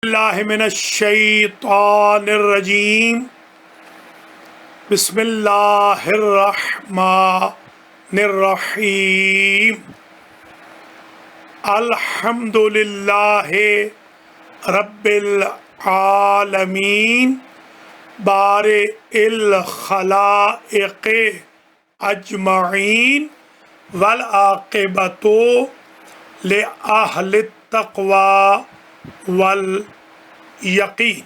اللہ من الشیطان الرجیم بسم اللہ الرحمن الرحیم الحمد للہ رب العالمین بارئ الخلائق اجمعین والعاقبۃ لأہل التقوی والیقین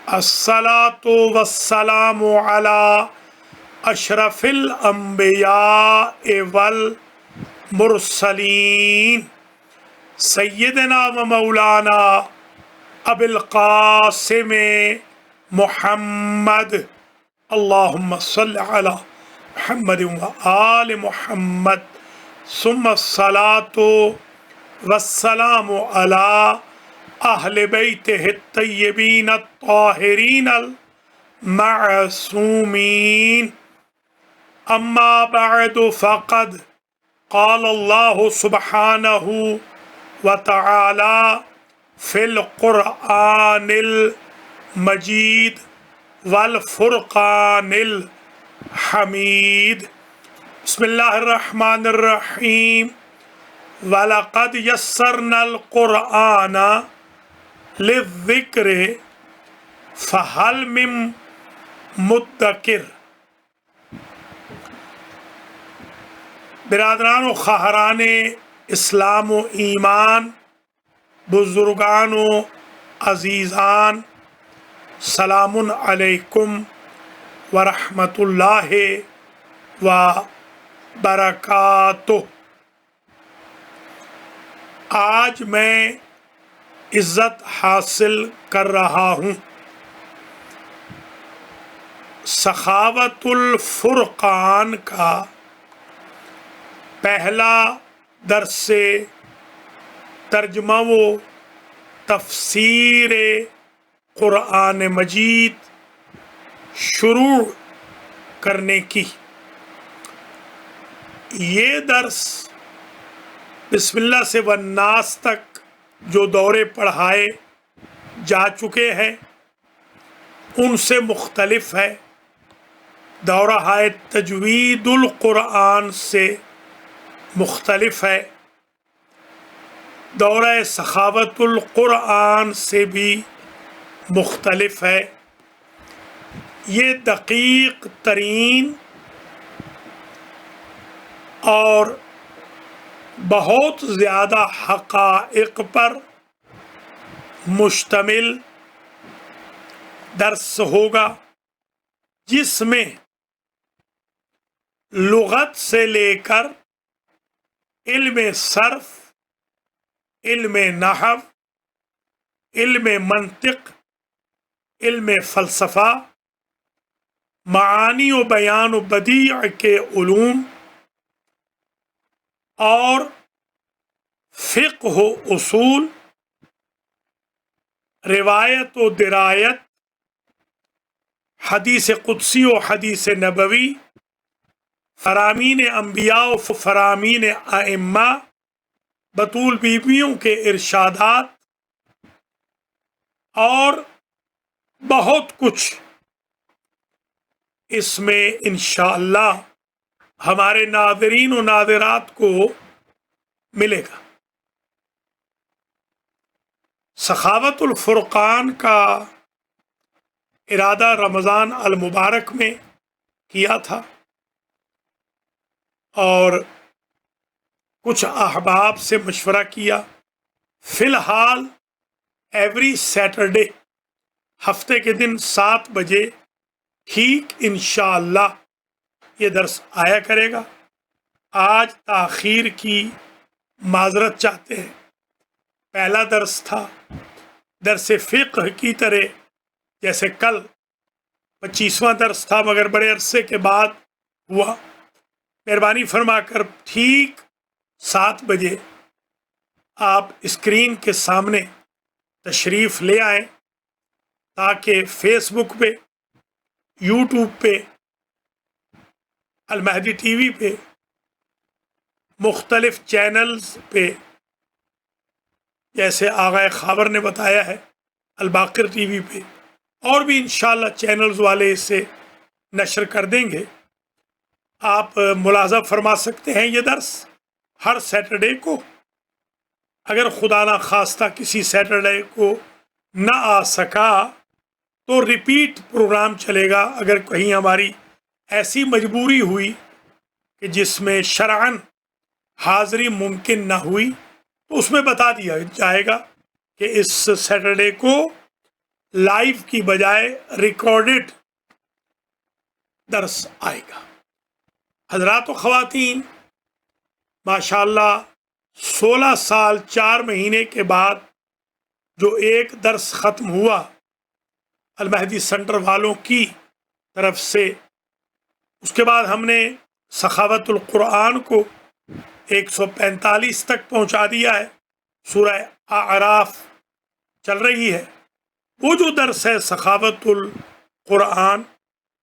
الصلاۃ والسلام علی اشرف الانبیاء والمرسلین سیدنا و مولانا ابی القاسم محمد اللہم صل علی محمد و آل محمد ثم الصلاۃ والسلام علی اہل بیتہ الطیبین الطاہرین المعصومین اما بعد فقد قال اللہ سبحانہ وتعالی فی القرآن المجید والفرقان الحمید بسم اللہ الرحمن الرحیم وَلَقَدْ يَسَّرْنَا الْقُرْآنَ لِلذِّكْرِ فَهَلْ مِن مُدَّكِرٍ۔ برادران و خواہران اسلام و ایمان، بزرگان و عزیزان، سلام علیکم ورحمۃ اللہ وبرکاتہ۔ آج میں عزت حاصل کر رہا ہوں سخاوت الفرقان کا پہلا درس ترجمہ و تفسیر قرآن مجید شروع کرنے کی۔ یہ درس بسم اللہ سے والناس تک جو دورے پڑھائے جا چکے ہیں ان سے مختلف ہے، دورہ تجوید القرآن سے مختلف ہے، دورہ سخاوت القرآن سے بھی مختلف ہے۔ یہ دقیق ترین اور بہت زیادہ حقائق پر مشتمل درس ہوگا، جس میں لغت سے لے کر علم صرف، علم نحو، علم منطق، علم فلسفہ، معانی و بیان و بدیع کے علوم اور فقہ و اصول، روایت و درایت، حدیث قدسی و حدیث نبوی، فرامین انبیاء و فرامین ائمہ، بطول بیویوں کے ارشادات اور بہت کچھ اس میں انشاءاللہ ہمارے ناظرین و ناظرات کو ملے گا۔ سخاوت الفرقان کا ارادہ رمضان المبارک میں کیا تھا اور کچھ احباب سے مشورہ کیا۔ فی الحال ایوری سیٹرڈے، ہفتے کے دن 7 بجے ٹھیک انشاءاللہ یہ درس آیا کرے گا۔ آج تاخیر کی معذرت چاہتے ہیں۔ پہلا درس تھا درس فقہ کی طرح، جیسے کل 25واں درس تھا، مگر بڑے عرصے کے بعد ہوا۔ مہربانی فرما کر ٹھیک 7 بجے آپ اسکرین کے سامنے تشریف لے آئیں تاکہ فیس بک پہ، یوٹیوب پہ، المہدی ٹی وی پہ، مختلف چینلز پہ جیسے آغا خاور نے بتایا ہے الباقر ٹی وی پہ، اور بھی انشاءاللہ چینلز والے اسے نشر کر دیں گے۔ آپ ملاحظہ فرما سکتے ہیں یہ درس ہر سیٹرڈے کو، اگر خدا نہ خواستہ کسی سیٹرڈے کو نہ آ سکا تو ریپیٹ پروگرام چلے گا۔ اگر کہیں ہماری ایسی مجبوری ہوئی کہ جس میں شرعاً حاضری ممکن نہ ہوئی تو اس میں بتا دیا جائے گا کہ اس سیٹرڈے کو لائیو کی بجائے ریکارڈڈ درس آئے گا۔ حضرات و خواتین، ماشاءاللہ 16 سال 4 مہینے کے بعد جو ایک درس ختم ہوا المہدی سینٹر والوں کی طرف سے، اس کے بعد ہم نے سخاوت القرآن کو 145 تک پہنچا دیا ہے۔ سورہ اعراف چل رہی ہے۔ وہ جو درس ہے سخاوت القرآن،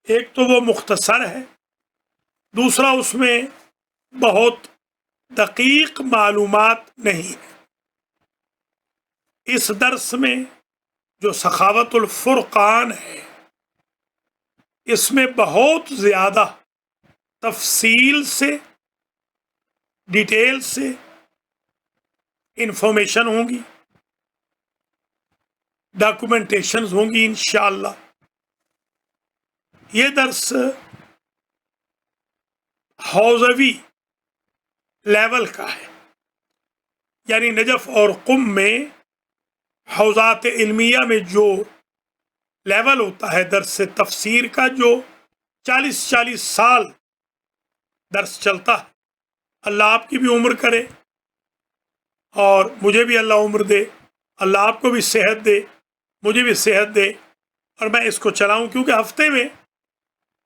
ایک تو وہ مختصر ہے، دوسرا اس میں بہت دقیق معلومات نہیں ہے۔ اس درس میں جو سخاوت الفرقان ہے، اس میں بہت زیادہ تفصیل سے، ڈیٹیل سے انفارمیشن ہوں گی، ڈاکومنٹیشنز ہوں گی انشاءاللہ۔ یہ درس حوزوی لیول کا ہے، یعنی نجف اور قم میں حوزات علمیہ میں جو لیول ہوتا ہے درس تفسیر کا، جو 40 سال درس چلتا ہے۔ اللہ آپ کی بھی عمر کرے اور مجھے بھی اللہ عمر دے، اللہ آپ کو بھی صحت دے، مجھے بھی صحت دے، اور میں اس کو چلاؤں، کیونکہ ہفتے میں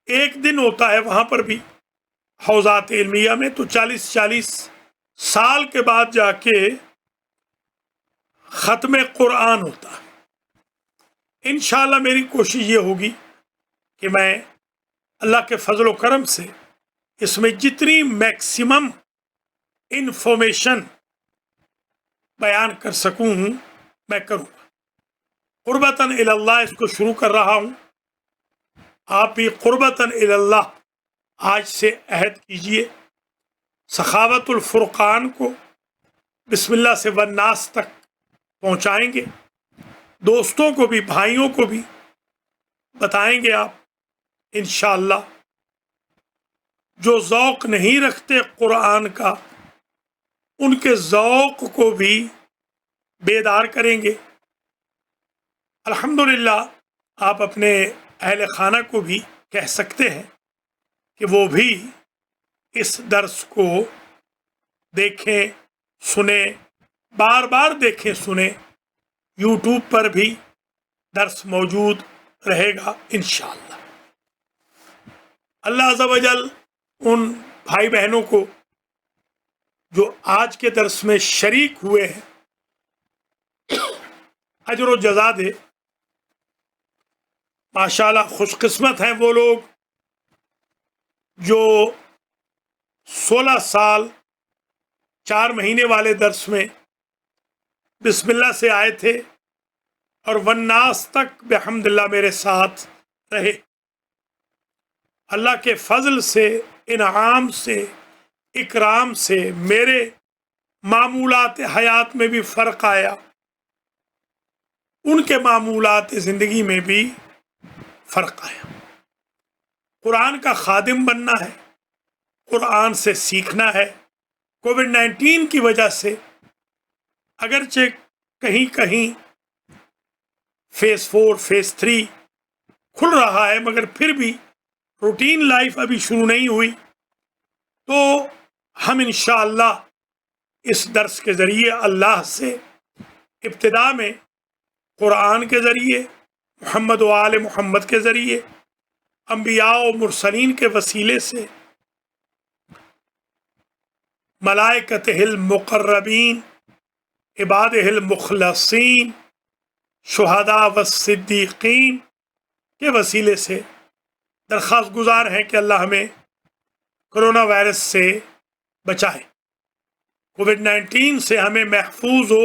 ایک دن ہوتا ہے وہاں پر بھی حوزات علمیہ میں، تو 40 سال کے بعد جا کے ختم قرآن ہوتا ہے۔ انشاءاللہ میری کوشش یہ ہوگی کہ میں اللہ کے فضل و کرم سے اس میں جتنی میکسیمم انفارمیشن بیان کر سکوں میں کروں گا۔ قربتاً اللہ اس کو شروع کر رہا ہوں، آپ بھی قربتاً اللہ آج سے عہد کیجئے، سخاوت الفرقان کو بسم اللہ سے والناس تک پہنچائیں گے، دوستوں کو بھی، بھائیوں کو بھی بتائیں گے آپ انشاءاللہ۔ جو ذوق نہیں رکھتے قرآن کا، ان کے ذوق کو بھی بیدار کریں گے۔ الحمدللہ آپ اپنے اہل خانہ کو بھی کہہ سکتے ہیں کہ وہ بھی اس درس کو دیکھیں، سنیں، بار بار دیکھیں، سنیں۔ یوٹیوب پر بھی درس موجود رہے گا انشاءاللہ۔ اللہ عز و جل ان بھائی بہنوں کو جو آج کے درس میں شریک ہوئے ہیں اجر و جزا دے۔ ماشاءاللہ خوش قسمت ہیں وہ لوگ جو 16 سال 4 مہینے والے درس میں بسم اللہ سے آئے تھے اور والناس تک بحمد اللہ میرے ساتھ رہے۔ اللہ کے فضل سے، انعام سے، اکرام سے میرے معمولات حیات میں بھی فرق آیا، ان کے معمولات زندگی میں بھی فرق آیا۔ قرآن کا خادم بننا ہے، قرآن سے سیکھنا ہے۔ کووڈ-19 کی وجہ سے اگرچہ کہیں کہیں فیز 4 فیز 3 کھل رہا ہے، مگر پھر بھی روٹین لائف ابھی شروع نہیں ہوئی، تو ہم انشاءاللہ اس درس کے ذریعے اللہ سے ابتدا میں قرآن کے ذریعے، محمد و آل محمد کے ذریعے، انبیاء و مرسلین کے وسیلے سے، ملائکتہ المقربین، عبادہ المخلصین، شہداء و صدیقین کے وسیلے سے درخواست گزار ہیں کہ اللہ ہمیں کرونا وائرس سے بچائے، کووڈ-19 سے ہمیں محفوظ و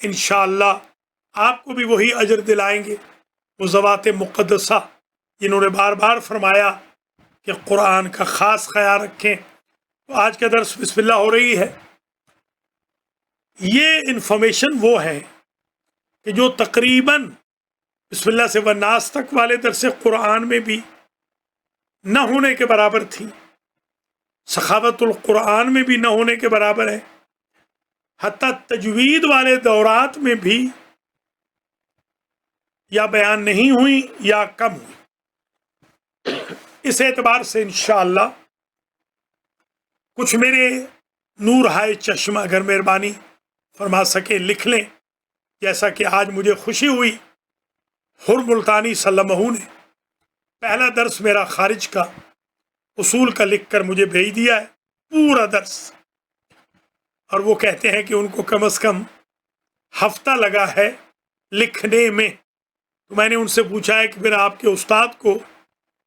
انشاءاللہ آپ کو بھی وہی اجر دلائیں گے وہ ذوات مقدسہ جنہوں نے بار بار فرمایا کہ قرآن کا خاص خیال رکھیں۔ تو آج کا درس بسم اللہ ہو رہی ہے۔ یہ انفارمیشن وہ ہے کہ جو تقریباً بسم اللہ سے والناس تک والے درس قرآن میں بھی نہ ہونے کے برابر تھی، سخاوت القرآن میں بھی نہ ہونے کے برابر ہے، حتیٰ تجوید والے دورات میں بھی یا بیان نہیں ہوئی یا کم ہوئی۔ اس اعتبار سے انشاءاللہ کچھ میرے نور ہائے چشم اگر مہربانی فرما سکے لکھ لیں، جیسا کہ آج مجھے خوشی ہوئی حر ملتانی سلمہ نے پہلا درس میرا خارج کا اصول کا لکھ کر مجھے بھیج دیا ہے، پورا درس، اور وہ کہتے ہیں کہ ان کو کم از کم ہفتہ لگا ہے لکھنے میں۔ تو میں نے ان سے پوچھا ہے کہ پھر آپ کے استاد کو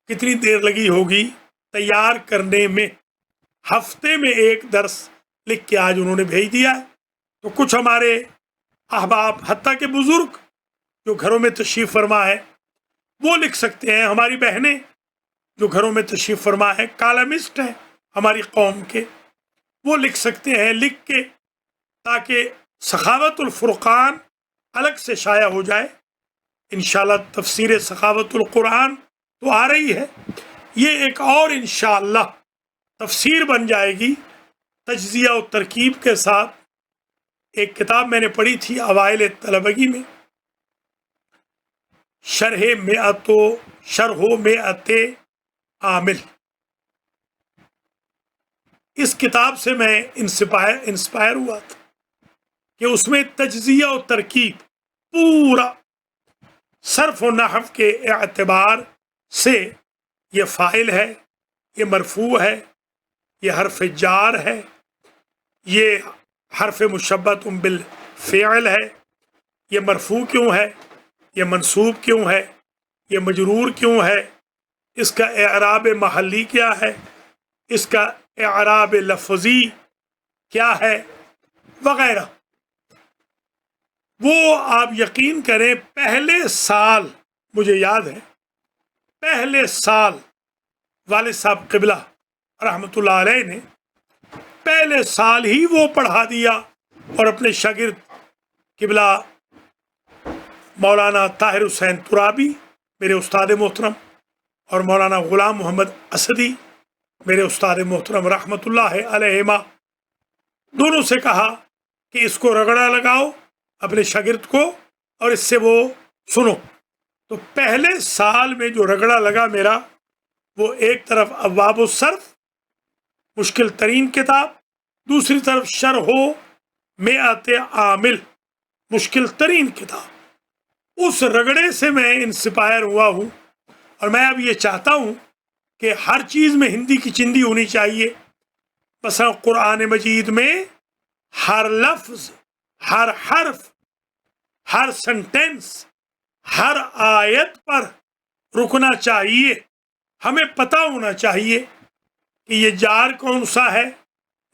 کتنی دیر لگی ہوگی تیار کرنے میں؟ ہفتے میں ایک درس لکھ کے آج انہوں نے بھیج دیا ہے۔ تو کچھ ہمارے احباب حتیٰ کہ بزرگ جو گھروں میں تشریف فرما ہے وہ لکھ سکتے ہیں، ہماری بہنیں جو گھروں میں تشریف فرما ہے کالمسٹ ہیں ہماری قوم کے، وہ لکھ سکتے ہیں، لکھ کے تاکہ سخاوت الفرقان الگ سے شائع ہو جائے۔ انشاءاللہ تفسیر سخاوت القرآن تو آ رہی ہے، یہ ایک اور انشاءاللہ تفسیر بن جائے گی تجزیہ و ترکیب کے ساتھ۔ ایک کتاب میں نے پڑھی تھی اوائل طلبگی میں، شرح مئت عامل، اس کتاب سے میں انسپائر ہوا تھا کہ اس میں تجزیہ و ترکیب پورا صرف و نحو کے اعتبار سے یہ فاعل ہے، یہ مرفوع ہے، یہ حرف جار ہے، یہ حرف مشبہۃ بالفعل ہے، یہ مرفوع کیوں ہے، یہ منصوب کیوں ہے، یہ مجرور کیوں ہے، اس کا اعراب محلی کیا ہے، اس کا اعراب لفظی کیا ہے، وغیرہ۔ وہ آپ یقین کریں پہلے سال مجھے یاد ہے، پہلے سال والد صاحب قبلہ رحمۃ اللہ علیہ نے پہلے سال ہی وہ پڑھا دیا، اور اپنے شاگرد قبلہ مولانا طاہر حسین ترابی میرے استاد محترم اور مولانا غلام محمد اسدی میرے استاد محترم رحمۃ اللہ علیہما، دونوں سے کہا کہ اس کو رگڑا لگاؤ اپنے شاگرد کو اور اس سے وہ سنو۔ تو پہلے سال میں جو رگڑا لگا میرا، وہ ایک طرف ابواب الصرف مشکل ترین کتاب، دوسری طرف شرح مئت عامل مشکل ترین کتاب، اس رگڑے سے میں انسپائر ہوا ہوں۔ اور میں اب یہ چاہتا ہوں کہ ہر چیز میں ہندی کی چندی ہونی چاہیے۔ مثلا قرآن مجید میں ہر لفظ، ہر حرف، ہر سنٹینس، ہر آیت پر رکنا چاہیے، ہمیں پتہ ہونا چاہیے کہ یہ جار کون سا ہے،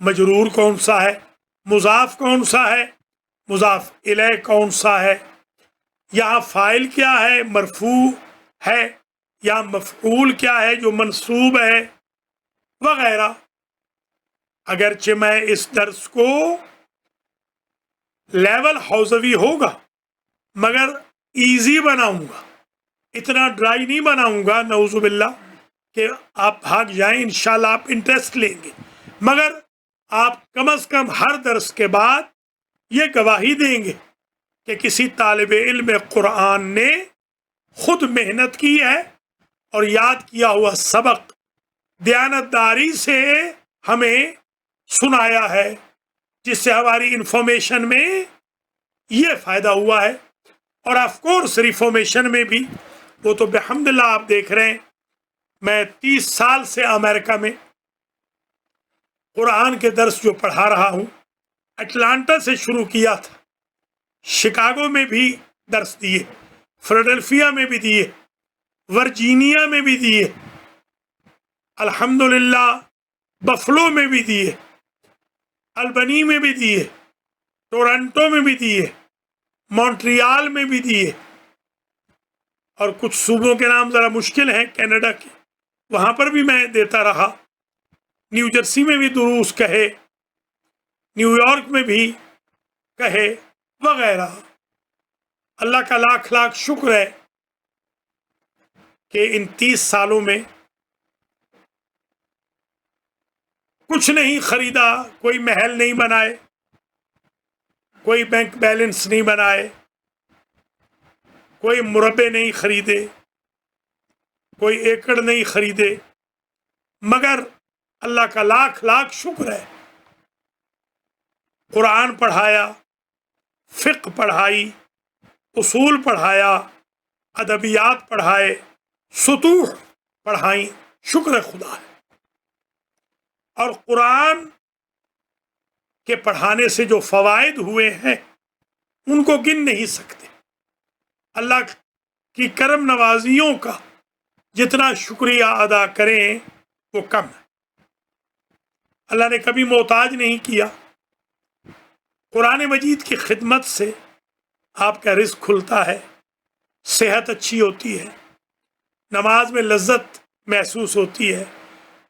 مجرور کون سا ہے، مضاف کون سا ہے، مضاف الیہ کون سا ہے، یہاں فاعل کیا ہے، مرفوع ہے، یا مفعول کیا ہے جو منصوب ہے، وغیرہ۔ اگرچہ میں اس درس کو لیول حوزوی ہوگا مگر ایزی بناؤں گا، اتنا ڈرائی نہیں بناؤں گا نعوذ باللہ کہ آپ بھاگ جائیں، انشاءاللہ آپ انٹرسٹ لیں گے، مگر آپ کم از کم ہر درس کے بعد یہ گواہی دیں گے کہ کسی طالب علم قرآن نے خود محنت کی ہے اور یاد کیا ہوا سبق دیانتداری سے ہمیں سنایا ہے، جس سے ہماری انفارمیشن میں یہ فائدہ ہوا ہے۔ اور آف کورس ریفارمیشن میں بھی، وہ تو بحمدللہ آپ دیکھ رہے ہیں، میں 30 سال سے امریکہ میں قرآن کے درس جو پڑھا رہا ہوں، اٹلانٹا سے شروع کیا تھا، شکاگو میں بھی درس دیے، فلڈلفیا میں بھی دیے، ورجینیا میں بھی دیے، الحمدللہ بفلو میں بھی دیے، البنی میں بھی دیے، ٹورنٹو میں بھی دیے، مونٹریال میں بھی دیے، اور کچھ صوبوں کے نام ذرا مشکل ہیں کینیڈا کے، وہاں پر بھی میں دیتا رہا۔ نیو جرسی میں بھی دروس کہے، نیو یارک میں بھی کہے، وغیرہ۔ اللہ کا لاکھ لاکھ شکر ہے کہ ان 30 سالوں میں کچھ نہیں خریدا، کوئی محل نہیں بنائے، کوئی بینک بیلنس نہیں بنائے، کوئی مربع نہیں خریدے، کوئی ایکڑ نہیں خریدے، مگر اللہ کا لاکھ لاکھ شکر ہے قرآن پڑھایا، فقہ پڑھائی، اصول پڑھایا، ادبیات پڑھائے، سطوح پڑھائیں، شکر خدا ہے۔ اور قرآن کے پڑھانے سے جو فوائد ہوئے ہیں ان کو گن نہیں سکتے۔ اللہ کی کرم نوازیوں کا جتنا شکریہ ادا کریں وہ کم ہے۔ اللہ نے کبھی محتاج نہیں کیا۔ قرآن مجید کی خدمت سے آپ کا رزق کھلتا ہے، صحت اچھی ہوتی ہے، نماز میں لذت محسوس ہوتی ہے،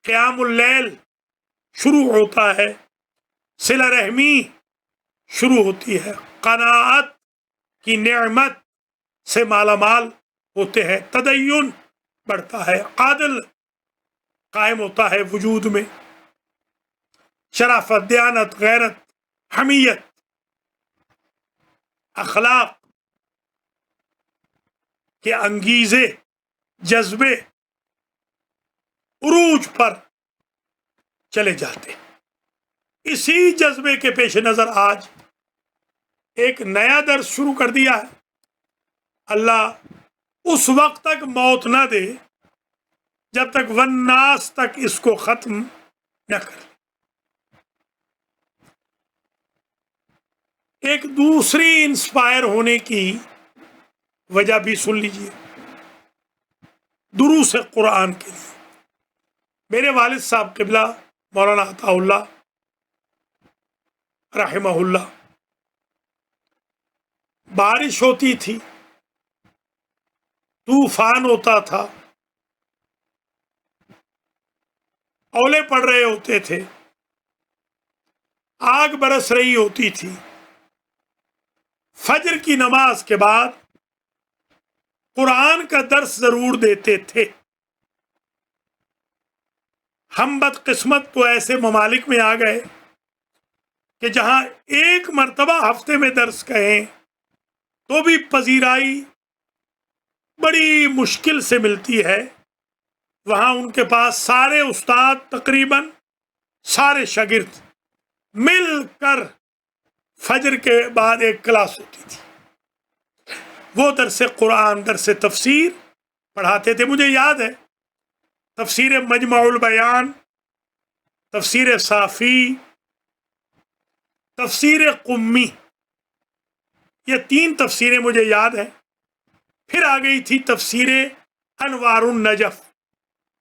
قیام اللیل شروع ہوتا ہے، صلہ رحمی شروع ہوتی ہے، قناعت کی نعمت سے مالا مال ہوتے ہیں، تدین بڑھتا ہے، عادل قائم ہوتا ہے وجود میں، شرافت، دیانت، غیرت، حمیت، اخلاق کے انگیزے، جذبے عروج پر چلے جاتے ہیں۔ اسی جذبے کے پیش نظر آج ایک نیا درس شروع کر دیا ہے۔ اللہ اس وقت تک موت نہ دے جب تک والناس تک اس کو ختم نہ کر لے۔ ایک دوسری انسپائر ہونے کی وجہ بھی سن لیجیے، دروس قرآن کے لیے۔ میرے والد صاحب قبلہ مولانا عطا اللہ رحمہ اللہ، بارش ہوتی تھی، طوفان ہوتا تھا، اولے پڑ رہے ہوتے تھے، آگ برس رہی ہوتی تھی، فجر کی نماز کے بعد قرآن کا درس ضرور دیتے تھے۔ ہم بدقسمت تو ایسے ممالک میں آ گئے کہ جہاں ایک مرتبہ ہفتے میں درس کہیں تو بھی پذیرائی بڑی مشکل سے ملتی ہے۔ وہاں ان کے پاس سارے استاد، تقریباً سارے شاگرد مل کر فجر کے بعد ایک کلاس ہوتی تھی، وہ درس قرآن، درس تفسیر پڑھاتے تھے۔ مجھے یاد ہے تفسیر مجمع البیان، تفسیر صافی، تفسیر قمی، یہ 3 تفسیریں مجھے یاد ہیں۔ پھر آ گئی تھی تفسیر انوار النجف۔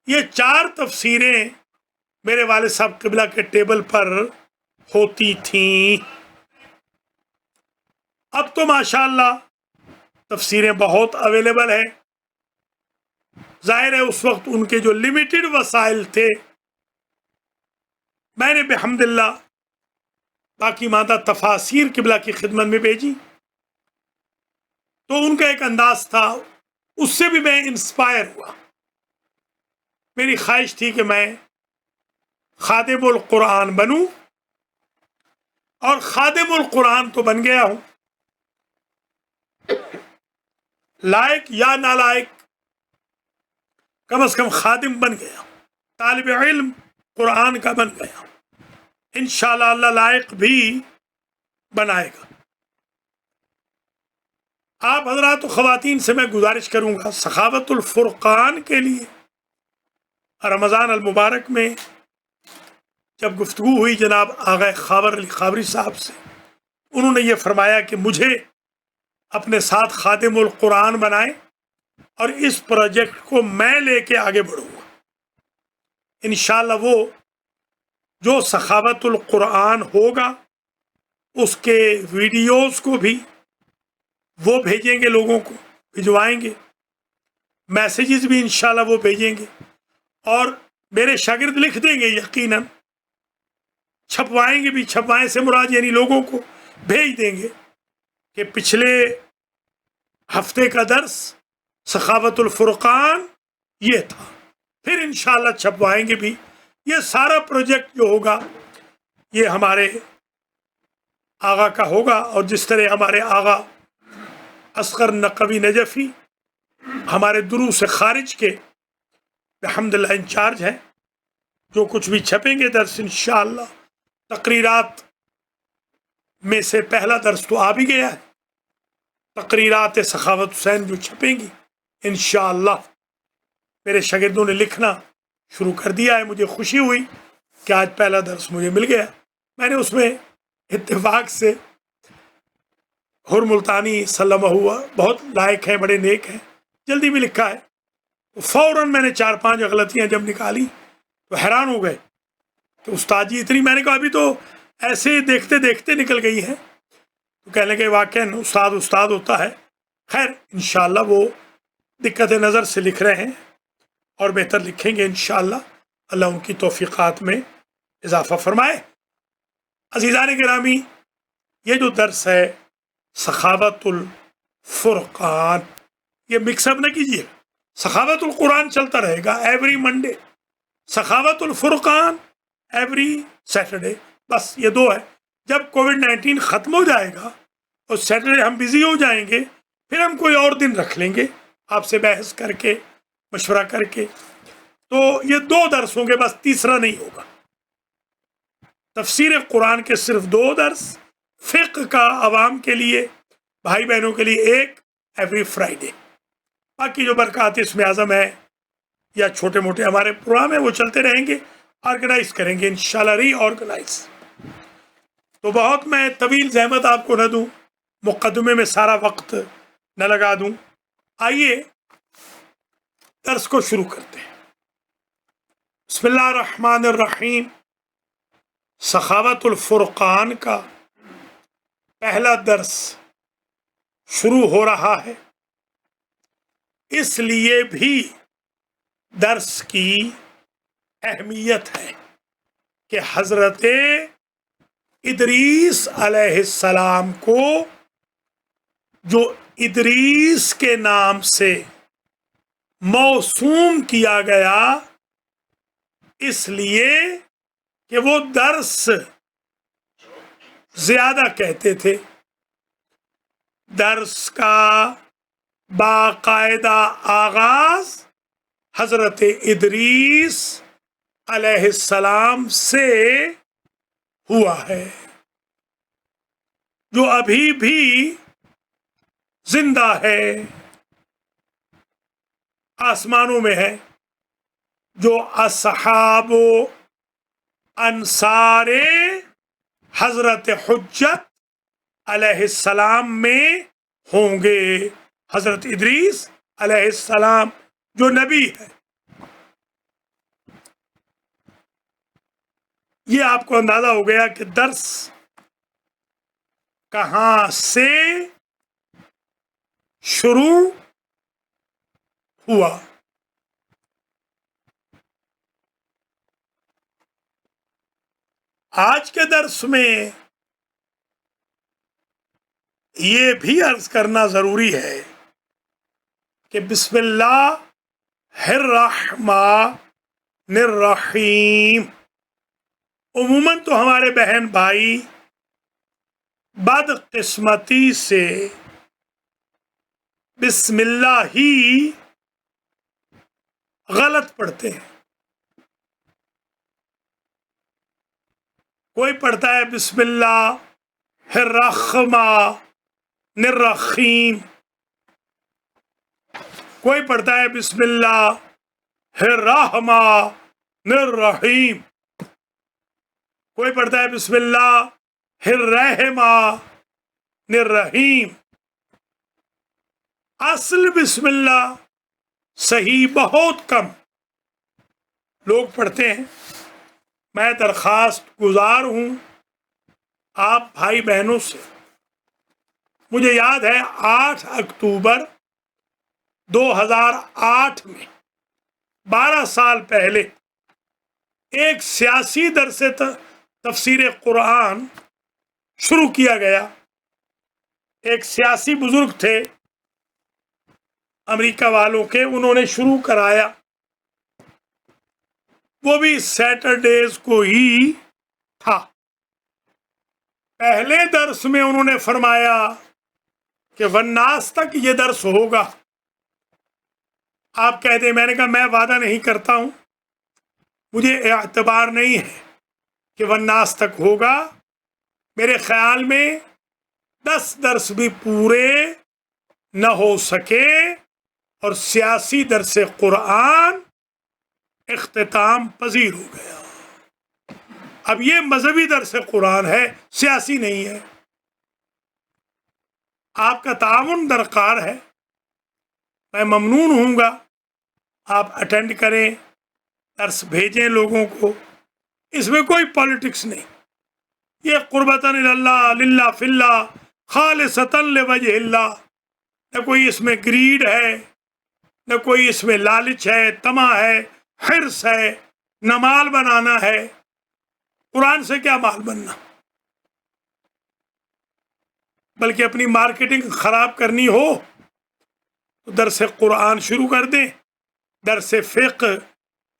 یہ 4 تفسیریں میرے والد صاحب قبلہ کے ٹیبل پر ہوتی تھیں۔ اب تو ماشاءاللہ تفسیریں بہت اویلیبل ہیں۔ ظاہر ہے اس وقت ان کے جو لمیٹڈ وسائل تھے، میں نے بحمد اللہ باقی مادہ تفاسیر قبلہ کی خدمت میں بھیجی، تو ان کا ایک انداز تھا، اس سے بھی میں انسپائر ہوا۔ میری خواہش تھی کہ میں خادم القرآن بنوں، اور خادم القرآن تو بن گیا ہوں۔ لائق یا نالائق، کم از کم خادم بن گیا، طالب علم قرآن کا بن گیا، انشاءاللہ اللہ لائق بھی بنائے گا۔ آپ حضرات و خواتین سے میں گزارش کروں گا، سخاوت الفرقان کے لیے رمضان المبارک میں جب گفتگو ہوئی جناب آغا خاور علی خاوری صاحب سے، انہوں نے یہ فرمایا کہ مجھے اپنے ساتھ خادم القرآن بنائیں اور اس پروجیکٹ کو میں لے کے آگے بڑھوں گا۔ انشاءاللہ وہ جو سخاوت القرآن ہوگا اس کے ویڈیوز کو بھی وہ بھیجیں گے، لوگوں کو بھجوائیں گے، میسیجز بھی انشاءاللہ وہ بھیجیں گے، اور میرے شاگرد لکھ دیں گے یقیناً، چھپوائیں گے بھی، چھپوائیں سے مراد یعنی لوگوں کو بھیج دیں گے کہ پچھلے ہفتے کا درس سخاوت الفرقان یہ تھا، پھر انشاءاللہ چھپوائیں گے بھی۔ یہ سارا پروجیکٹ جو ہوگا یہ ہمارے آغا کا ہوگا، اور جس طرح ہمارے آغا اصغر نقوی نجفی ہمارے دروس خارج کے الحمدللہ انچارج ہیں، جو کچھ بھی چھپیں گے درس انشاءاللہ، تقریرات میں سے پہلا درس تو آ بھی گیا ہے، تقریرات سخاوت حسین جو چھپیں گی انشاءاللہ۔ میرے شاگردوں نے لکھنا شروع کر دیا ہے، مجھے خوشی ہوئی کہ آج پہلا درس مجھے مل گیا۔ میں نے اس میں اتفاق سے حر ملتانی سلمہ ہوا بہت لائق ہیں، بڑے نیک ہیں، جلدی بھی لکھا ہے، فوراً میں نے 4-5 غلطیاں جب نکالی تو حیران ہو گئے کہ استاد جی اتنی، میں نے کہا ابھی تو ایسے دیکھتے دیکھتے نکل گئی ہیں، تو کہنے لگے واقعاً استاد ہوتا ہے۔ خیر انشاءاللہ وہ دقت نظر سے لکھ رہے ہیں اور بہتر لکھیں گے انشاءاللہ، اللہ ان کی توفیقات میں اضافہ فرمائے۔ عزیزان گرامی، یہ جو درس ہے سخاوت الفرقان، یہ مکس اپ نہ کیجیے، سخاوت القرآن چلتا رہے گا ایوری منڈے، سخاوت الفرقان ایوری سیٹرڈے، بس یہ دو ہے۔ جب کووڈ-19 ختم ہو جائے گا اور سیٹرڈے ہم بزی ہو جائیں گے، پھر ہم کوئی اور دن رکھ لیں گے آپ سے بحث کر کے، مشورہ کر کے، تو یہ 2 درس ہوں گے، بس تیسرا نہیں ہوگا۔ تفسیر قرآن کے صرف 2 درس، فقہ کا عوام کے لیے، بھائی بہنوں کے لیے 1 ایوری فرائیڈے، باقی جو برکات اسم اعظم ہے یا چھوٹے موٹے ہمارے پروگرام ہیں وہ چلتے رہیں گے، آرگنائز کریں گے انشاءاللہ، ری آرگنائز۔ تو بہت میں طویل زحمت آپ کو نہ دوں، مقدمے میں سارا وقت نہ لگا دوں، آئیے درس کو شروع کرتے ہیں۔ بسم اللہ الرحمن الرحیم۔ سخاوت الفرقان کا پہلا درس شروع ہو رہا ہے، اس لیے بھی درس کی اہمیت ہے کہ حضرت ادریس علیہ السلام کو، جو ادریس کے نام سے موسوم کیا گیا، اس لیے کہ وہ درس زیادہ کہتے تھے، درس کا باقاعدہ آغاز حضرت ادریس علیہ السلام سے ہوا ہے، جو ابھی بھی زندہ ہے، آسمانوں میں ہے، جو اصحاب و انصار حضرت حجت علیہ السلام میں ہوں گے۔ حضرت ادریس علیہ السلام جو نبی ہے، یہ آپ کو اندازہ ہو گیا کہ درس کہاں سے شروع ہوا۔ آج کے درس میں یہ بھی عرض کرنا ضروری ہے کہ بسم اللہ الرحمن الرحیم، عموماً تو ہمارے بہن بھائی بدقسمتی سے بسم اللہ ہی غلط پڑھتے ہیں۔ کوئی پڑھتا ہے بسم اللہ الرحمن الرحیم، کوئی پڑھتا ہے بسم اللہ الرحمن الرحیم، کوئی پڑھتا ہے بسم اللہ الرحمن الرحیم۔ اصل بسم اللہ صحیح بہت کم لوگ پڑھتے ہیں۔ میں درخواست گزار ہوں آپ بھائی بہنوں سے مجھے یاد ہے 8 اکتوبر 2008 میں 12 سال پہلے ایک سیاسی درس تفسیر قرآن شروع کیا گیا. ایک سیاسی بزرگ تھے امریکہ والوں کے، انہوں نے شروع کرایا. وہ بھی سیٹرڈیز کو ہی تھا. پہلے درس میں انہوں نے فرمایا کہ والناس تک یہ درس ہوگا. آپ کہتے ہیں، میں نے کہا میں وعدہ نہیں کرتا ہوں، مجھے اعتبار نہیں ہے کہ والناس تک ہوگا. میرے خیال میں 10 درس بھی پورے نہ ہو سکے اور سیاسی درس قرآن اختتام پذیر ہو گیا. اب یہ مذہبی درس قرآن ہے، سیاسی نہیں ہے. آپ کا تعاون درکار ہے، میں ممنون ہوں گا آپ اٹینڈ کریں، درس بھیجیں لوگوں کو. اس میں کوئی پالیٹکس نہیں، یہ قربتاً اللہ للہ فی اللہ خالصتاً لوجہ اللہ. نہ کوئی اس میں گریڈ ہے، نہ کوئی اس میں لالچ ہے، طمع ہے، حرص ہے، نہ مال بنانا ہے. قرآن سے کیا مال بننا، بلکہ اپنی مارکیٹنگ خراب کرنی ہو تو درس قرآن شروع کر دیں، درس فقہ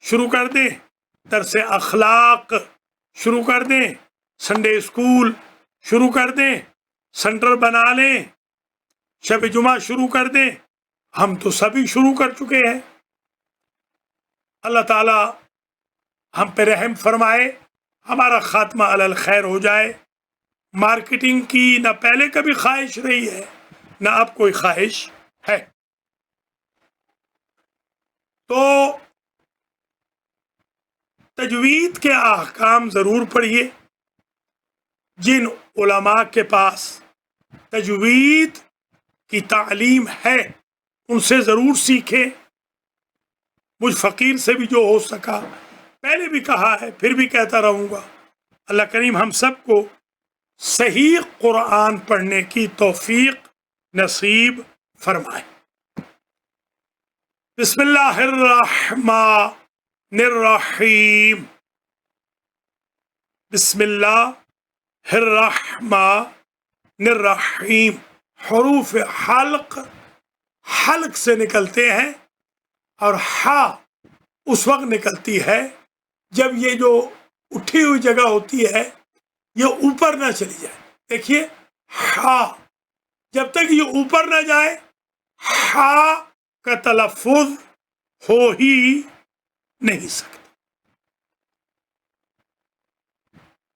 شروع کر دیں، درس اخلاق شروع کر دیں، سنڈے اسکول شروع کر دیں، سینٹر بنا لیں، شب جمعہ شروع کر دیں. ہم تو سبھی شروع کر چکے ہیں. اللہ تعالی ہم پہ رحم فرمائے، ہمارا خاتمہ علی الخیر ہو جائے. مارکیٹنگ کی نہ پہلے کبھی خواہش رہی ہے، نہ اب کوئی خواہش ہے. تو تجوید کے احکام ضرور پڑھیے. جن علماء کے پاس تجوید کی تعلیم ہے ان سے ضرور سیکھیں. مجھ فقیر سے بھی جو ہو سکا، پہلے بھی کہا ہے پھر بھی کہتا رہوں گا، اللہ کریم ہم سب کو صحیح قرآن پڑھنے کی توفیق نصیب فرمائے. بسم اللہ الرحمن الرحیم. بسم اللہ الرحمن الرحیم. حروف حلق حلق سے نکلتے ہیں اور ہا اس وقت نکلتی ہے جب یہ جو اٹھی ہوئی جگہ ہوتی ہے یہ اوپر نہ چلی جائے. دیکھیے ہا، جب تک یہ اوپر نہ جائے ہا کا تلفظ ہو ہی نہیں سکتا.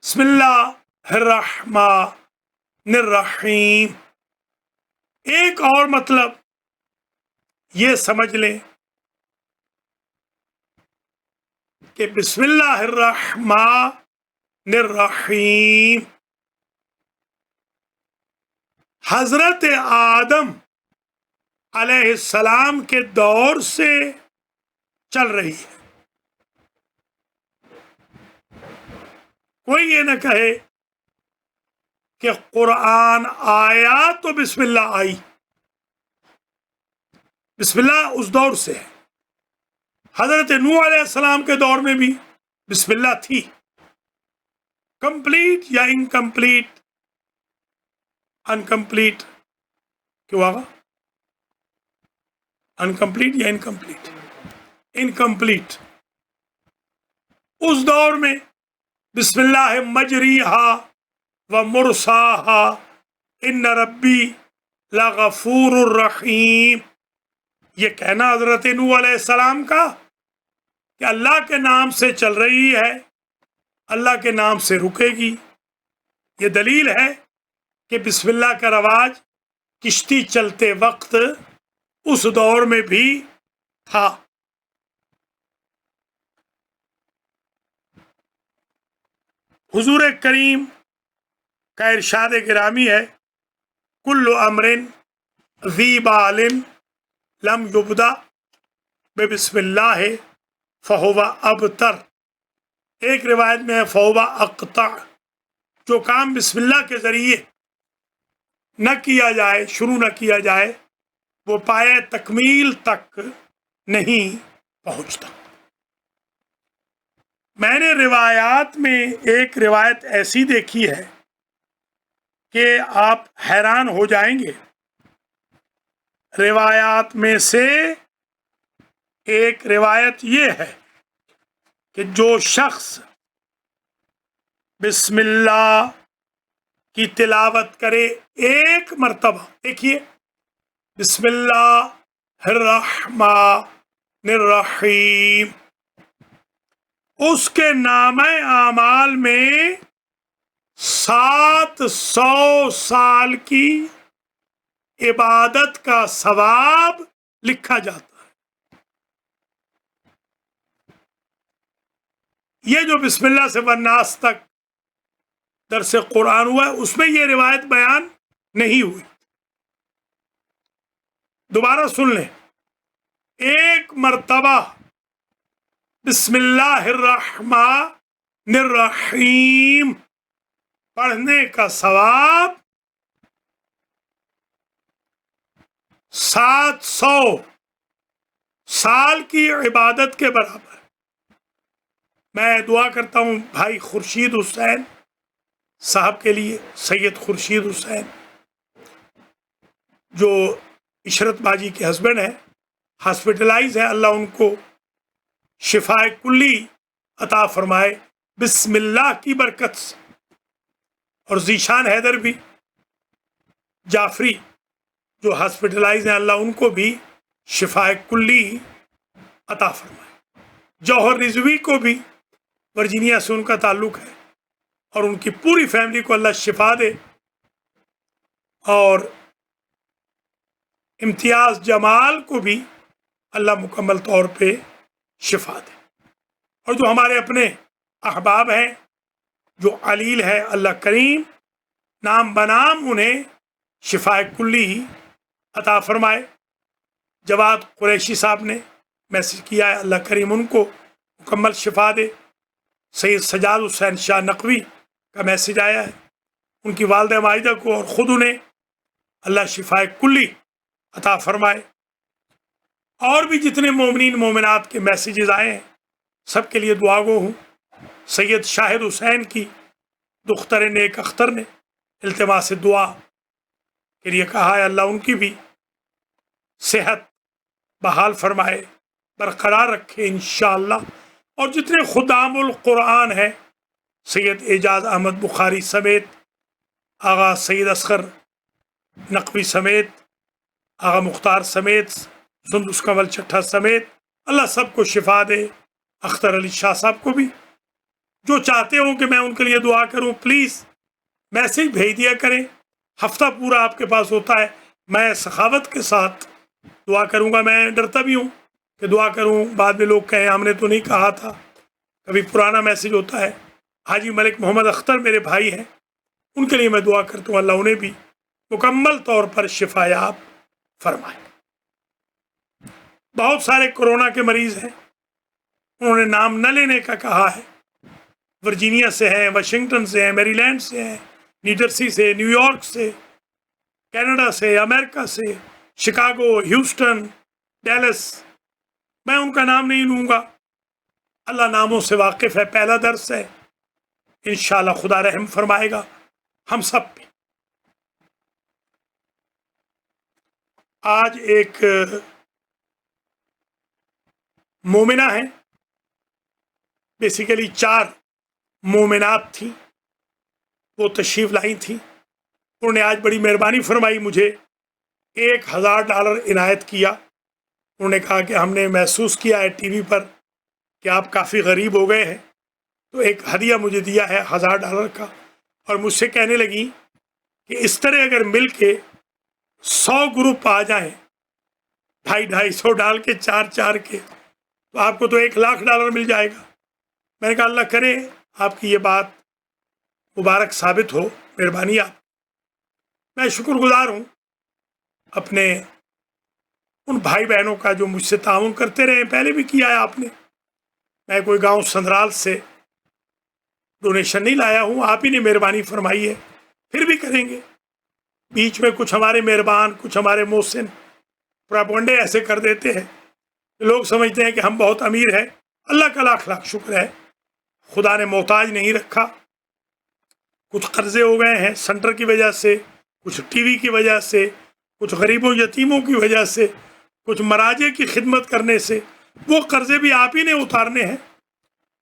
بسم اللہ الرحمن الرحیم. ایک اور مطلب یہ سمجھ لیں کہ بسم اللہ الرحمن الرحیم حضرت آدم علیہ السلام کے دور سے چل رہی ہے. کوئی یہ نہ کہے کہ قرآن آیا تو بسم اللہ آئی. بسم اللہ اس دور سے ہے. حضرت نوح علیہ السلام کے دور میں بھی بسم اللہ تھی. کمپلیٹ یا انکمپلیٹ؟ انکمپلیٹ کیوں آگا؟ انکمپلیٹ یا انکمپلیٹ؟ انکمپلیٹ. اس دور میں بسم اللہ مجریہا و مرساہا ان ربی لغفور الرحیم. یہ کہنا حضرت نوح علیہ السلام کا کہ اللہ کے نام سے چل رہی ہے، اللہ کے نام سے رکے گی، یہ دلیل ہے کہ بسم اللہ کا رواج کشتی چلتے وقت اس دور میں بھی تھا. حضور کریم کا ارشاد گرامی ہے کل امر ذی بال لم یبدا بسم اللہ فہو ابتر. ایک روایت میں ہے فہو اقطع. جو کام بسم اللہ کے ذریعے نہ کیا جائے، شروع نہ کیا جائے، وہ پائے تکمیل تک نہیں پہنچتا۔ میں نے روایات میں ایک روایت ایسی دیکھی ہے کہ آپ حیران ہو جائیں گے۔ روایات میں سے ایک روایت یہ ہے کہ جو شخص بسم اللہ کی تلاوت کرے ایک مرتبہ، دیکھیے بسم اللہ الرحمن الرحیم، اس کے نامہ اعمال میں 700 سال کی عبادت کا ثواب لکھا جاتا ہے۔ یہ جو بسم اللہ سے والناس تک درس قرآن ہوا ہے، اس میں یہ روایت بیان نہیں ہوئی۔ دوبارہ سن لیں، ایک مرتبہ بسم اللہ الرحمن الرحیم پڑھنے کا ثواب 700 سال کی عبادت کے برابر ہے۔ میں دعا کرتا ہوں بھائی خورشید حسین صاحب کے لیے، سید خورشید حسین جو عشرت باجی کے ہسبینڈ ہیں، ہاسپٹلائز ہیں، اللہ ان کو شفاء کلی عطا فرمائے بسم اللہ کی برکت سے، اور ذیشان حیدر بھی جعفری جو ہاسپٹلائز ہیں، اللہ ان کو بھی شفاء کلی عطا فرمائے۔ جوہر رضوی کو بھی ورجینیا سے ان کا تعلق ہے، اور ان کی پوری فیملی کو اللہ شفا دے، اور امتیاز جمال کو بھی اللہ مکمل طور پہ شفا دے، اور جو ہمارے اپنے احباب ہیں، جو علیل ہے، اللہ کریم نام بنام انہیں شفاء کلی عطا فرمائے۔ جواد قریشی صاحب نے میسج کیا ہے، اللہ کریم ان کو مکمل شفا دے۔ سید سجاد حسین شاہ نقوی کا میسج آیا ہے، ان کی والدہ ماجدہ کو اور خود انہیں اللہ شفاء کلی عطا فرمائے۔ اور بھی جتنے مومنین مومنات کے میسیجز آئے ہیں، سب کے لیے دعا گو ہوں۔ سید شاہد حسین کی دختر نیک اختر نے التماس دعا کے لیے کہا ہے، اللہ ان کی بھی صحت بحال فرمائے، برقرار رکھے انشاءاللہ۔ اور جتنے خدام القرآن ہیں، سید اعجاز احمد بخاری سمیت، آغا سید اصغر نقوی سمیت، آغا مختار سمیت، سندس کمل چٹھا سمیت، اللہ سب کو شفا دے۔ اختر علی شاہ صاحب کو بھی، جو چاہتے ہوں کہ میں ان کے لیے دعا کروں، پلیز میسیج بھیج دیا کریں۔ ہفتہ پورا آپ کے پاس ہوتا ہے، میں سخاوت کے ساتھ دعا کروں گا۔ میں ڈرتا بھی ہوں کہ دعا کروں، بعد میں لوگ کہیں ہم نے تو نہیں کہا تھا۔ کبھی پرانا میسیج ہوتا ہے۔ حاجی ملک محمد اختر میرے بھائی ہیں، ان کے لیے میں دعا کرتا ہوں، اللہ انہیں بھی مکمل طور پر شفا یاب فرمائے۔ بہت سارے کورونا کے مریض ہیں، انہوں نے نام نہ لینے کا کہا ہے۔ ورجینیا سے ہیں، واشنگٹن سے ہیں، میری لینڈ سے ہیں، نیوجرسی سے، نیو یارک سے، کینیڈا سے، امریکہ سے، شکاگو، ہیوسٹن، ڈیلس۔ میں ان کا نام نہیں لوں گا، اللہ ناموں سے واقف ہے، پہلا درس ہے، انشاءاللہ خدا رحم فرمائے گا ہم سب پہ۔ آج ایک مومنہ ہیں، بیسیکلی 4 مومنات تھیں، وہ تشریف لائی تھیں۔ انہوں نے آج بڑی مہربانی فرمائی، مجھے $1000 عنایت کیا۔ انہوں نے کہا کہ ہم نے محسوس کیا ہے ٹی وی پر کہ آپ کافی غریب ہو گئے ہیں، تو ایک ہدیہ مجھے دیا ہے $1000 کا، اور مجھ سے کہنے لگی کہ اس طرح اگر مل کے 100 گروپ آ جائیں، 250 ڈال کے 4 کے، تو آپ کو تو $1,00,000 مل جائے گا۔ میں نے کہا اللہ کرے آپ کی یہ بات مبارک ثابت ہو، مہربانی آپ۔ میں شکر گزار ہوں اپنے ان بھائی بہنوں کا جو مجھ سے تعاون کرتے رہے، پہلے بھی کیا ہے آپ نے۔ میں کوئی گاؤں سندرال سے ڈونیشن نہیں لایا ہوں، آپ ہی نے مہربانی فرمائی ہے، پھر بھی کریں گے۔ بیچ میں کچھ ہمارے مہربان، کچھ ہمارے محسن پراپگنڈے ایسے کر دیتے ہیں کہ لوگ سمجھتے ہیں کہ ہم بہت امیر ہیں۔ اللہ کا لاکھ لاکھ شکر ہے، خدا نے محتاج نہیں رکھا۔ کچھ قرضے ہو گئے ہیں سینٹر کی وجہ سے، کچھ ٹی وی کی وجہ سے، کچھ غریبوں یتیموں کی وجہ سے، کچھ مراجے کی خدمت کرنے سے۔ وہ قرضے بھی آپ ہی نے اتارنے ہیں،